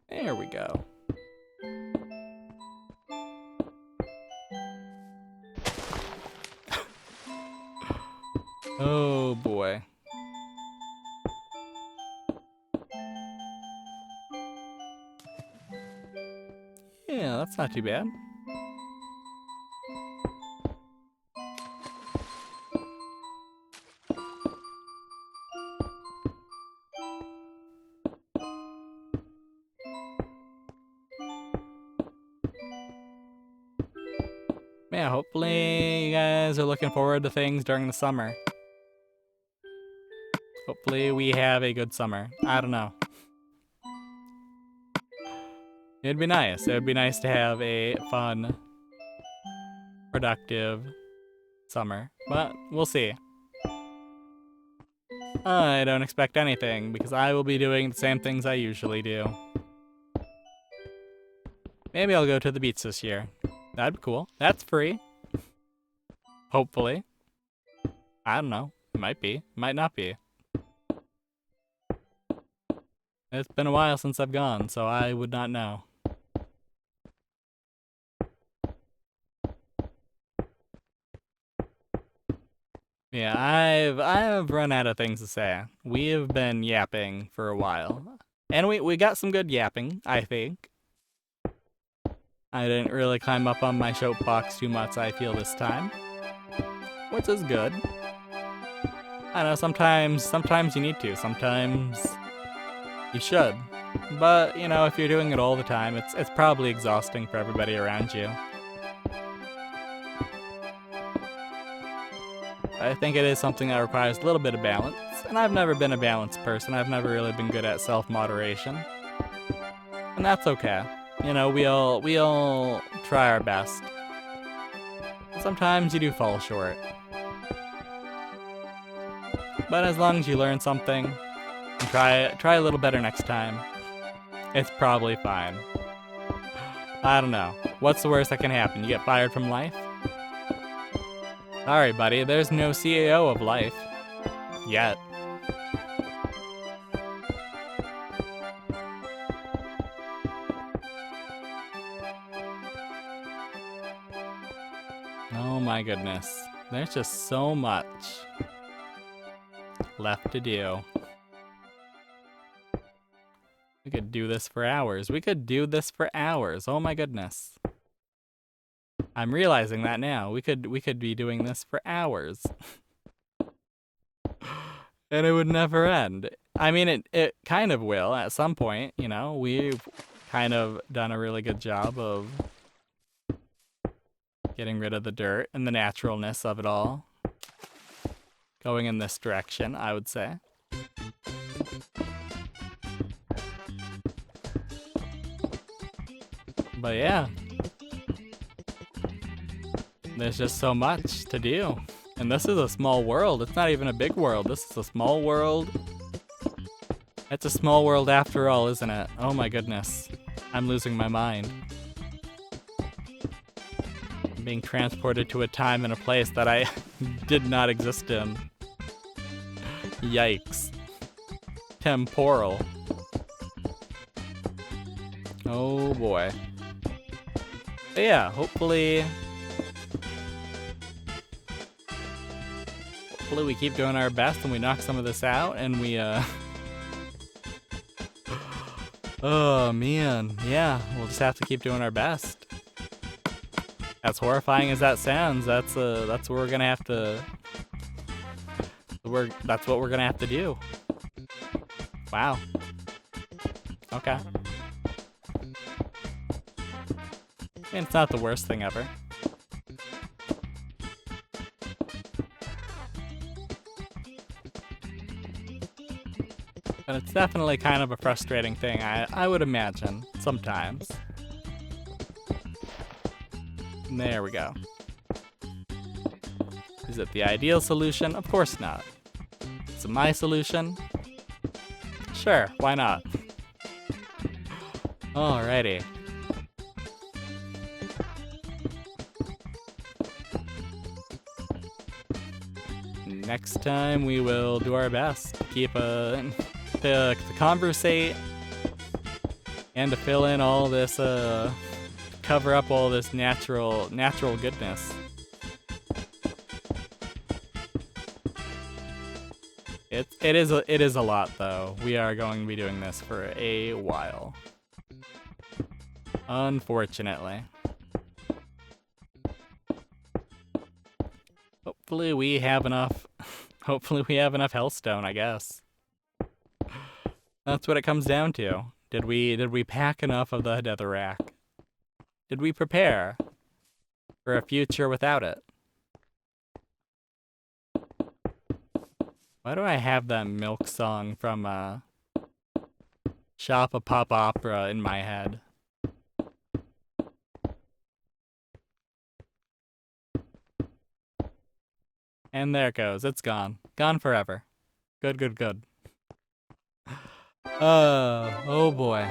There we go. Oh boy. Yeah, that's not too bad. Yeah, hopefully you guys are looking forward to things during the summer. Hopefully we have a good summer. I don't know. It'd be nice. It would be nice to have a fun, productive summer. But we'll see. I don't expect anything because I will be doing the same things I usually do. Maybe I'll go to the beach this year. That'd be cool. That's free. Hopefully. I don't know. It might be. It might not be. It's been a while since I've gone, so I would not know. Yeah, I've run out of things to say. We have been yapping for a while. And we got some good yapping, I think. I didn't really climb up on my soapbox too much, I feel, this time. Which is good. I know, sometimes you need to. Sometimes you should. But, you know, if you're doing it all the time, it's probably exhausting for everybody around you. I think it is something that requires a little bit of balance, and I've never been a balanced person. I've never really been good at self-moderation. And that's okay. You know, we all try our best. Sometimes you do fall short. But as long as you learn something, and try a little better next time, it's probably fine. I don't know. What's the worst that can happen? You get fired from life? Sorry, buddy, there's no CEO of life. Yet. Oh my goodness. There's just so much left to do. We could do this for hours. We could do this for hours. Oh my goodness. I'm realizing that now. We could be doing this for hours. And it would never end. I mean, it kind of will at some point, you know. We've kind of done a really good job of getting rid of the dirt and the naturalness of it all. Going in this direction, I would say. But yeah. There's just so much to do. And this is a small world. It's not even a big world. This is a small world. It's a small world after all, isn't it? Oh my goodness. I'm losing my mind. I'm being transported to a time and a place that I did not exist in. Yikes. Temporal. Oh boy. But yeah, hopefully we keep doing our best and we knock some of this out and we oh man, yeah, we'll just have to keep doing our best. As horrifying as that sounds, that's what we're gonna have to that's what we're gonna have to do. Wow. Okay. I mean, it's not the worst thing ever. But it's definitely kind of a frustrating thing, I would imagine, sometimes. And there we go. Is it the ideal solution? Of course not. Is it my solution? Sure, why not? Alrighty. Next time we will do our best to keep to conversate and to fill in all this, cover up all this natural goodness. It is a lot though. We are going to be doing this for a while. Unfortunately. Hopefully we have enough hellstone, I guess. That's what it comes down to. Did we pack enough of the netherrack? Did we prepare for a future without it? Why do I have that milk song from Shop a Pop Opera in my head? And there it goes. It's gone. Gone forever. Good, good, good. Oh boy.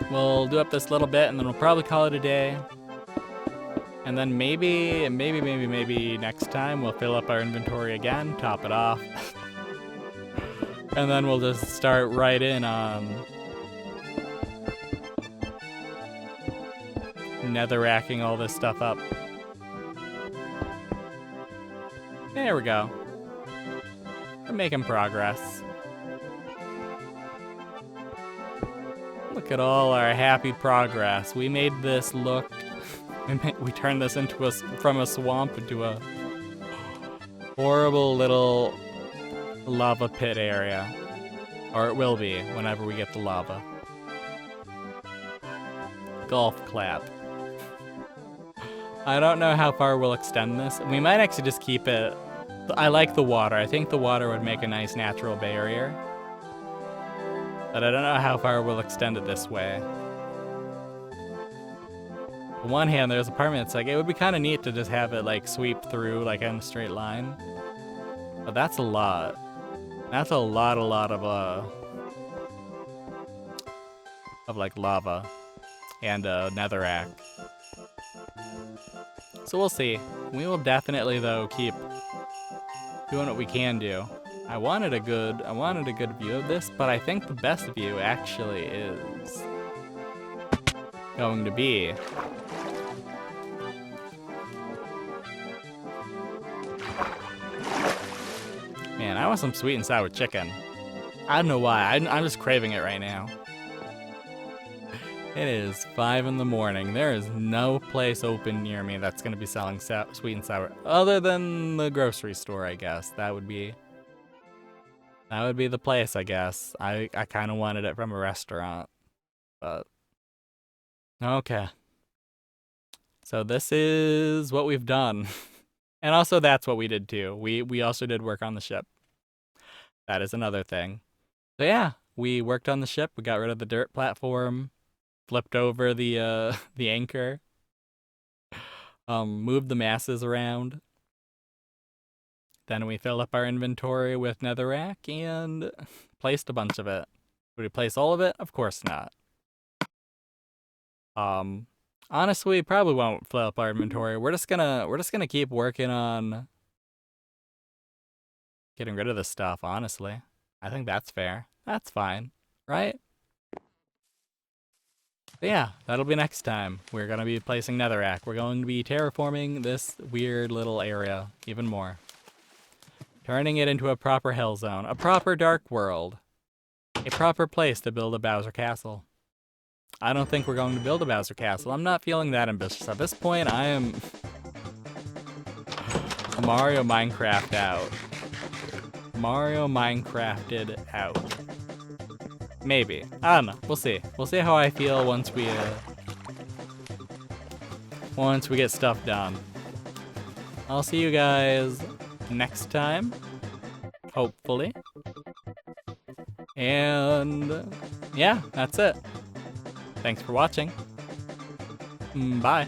We'll do up this little bit and then we'll probably call it a day. And then maybe next time we'll fill up our inventory again, top it off. And then we'll just start right in on netherracking all this stuff up. There we go. We're making progress. Look at all our happy progress. We made this look... We turned this into from a swamp into a horrible little lava pit area. Or it will be, whenever we get the lava. Golf clap. I don't know how far we'll extend this. We might actually just keep it... I like the water. I think the water would make a nice natural barrier. But I don't know how far we'll extend it this way. On one hand, there's a part of me that's like, it would be kind of neat to just have it like sweep through like in a straight line. But that's a lot. That's a lot of like lava and netherrack. So we'll see. We will definitely though keep doing what we can do. I wanted a good view of this, but I think the best view actually is going to be man, I want some sweet and sour chicken. I don't know why. I'm just craving it right now. It is 5 in the morning. There is no place open near me that's going to be selling sweet and sour, other than the grocery store, I guess. That would be the place, I guess. I kind of wanted it from a restaurant, but okay. So this is what we've done. And also that's what we did too. We also did work on the ship. That is another thing. So yeah, we worked on the ship. We got rid of the dirt platform. Flipped over the anchor, moved the masses around. Then we filled up our inventory with netherrack and placed a bunch of it. Would we place all of it? Of course not. Honestly, we probably won't fill up our inventory. We're just gonna keep working on getting rid of this stuff. Honestly, I think that's fair. That's fine, right? But yeah, that'll be next time. We're going to be placing netherrack. We're going to be terraforming this weird little area even more. Turning it into a proper hell zone. A proper dark world. A proper place to build a Bowser Castle. I don't think we're going to build a Bowser Castle. I'm not feeling that ambitious. At this point, I am Mario Minecraft out. Mario Minecrafted out. Maybe. I don't know. We'll see. We'll see how I feel once we get stuff done. I'll see you guys next time. Hopefully. And yeah, that's it. Thanks for watching. Bye.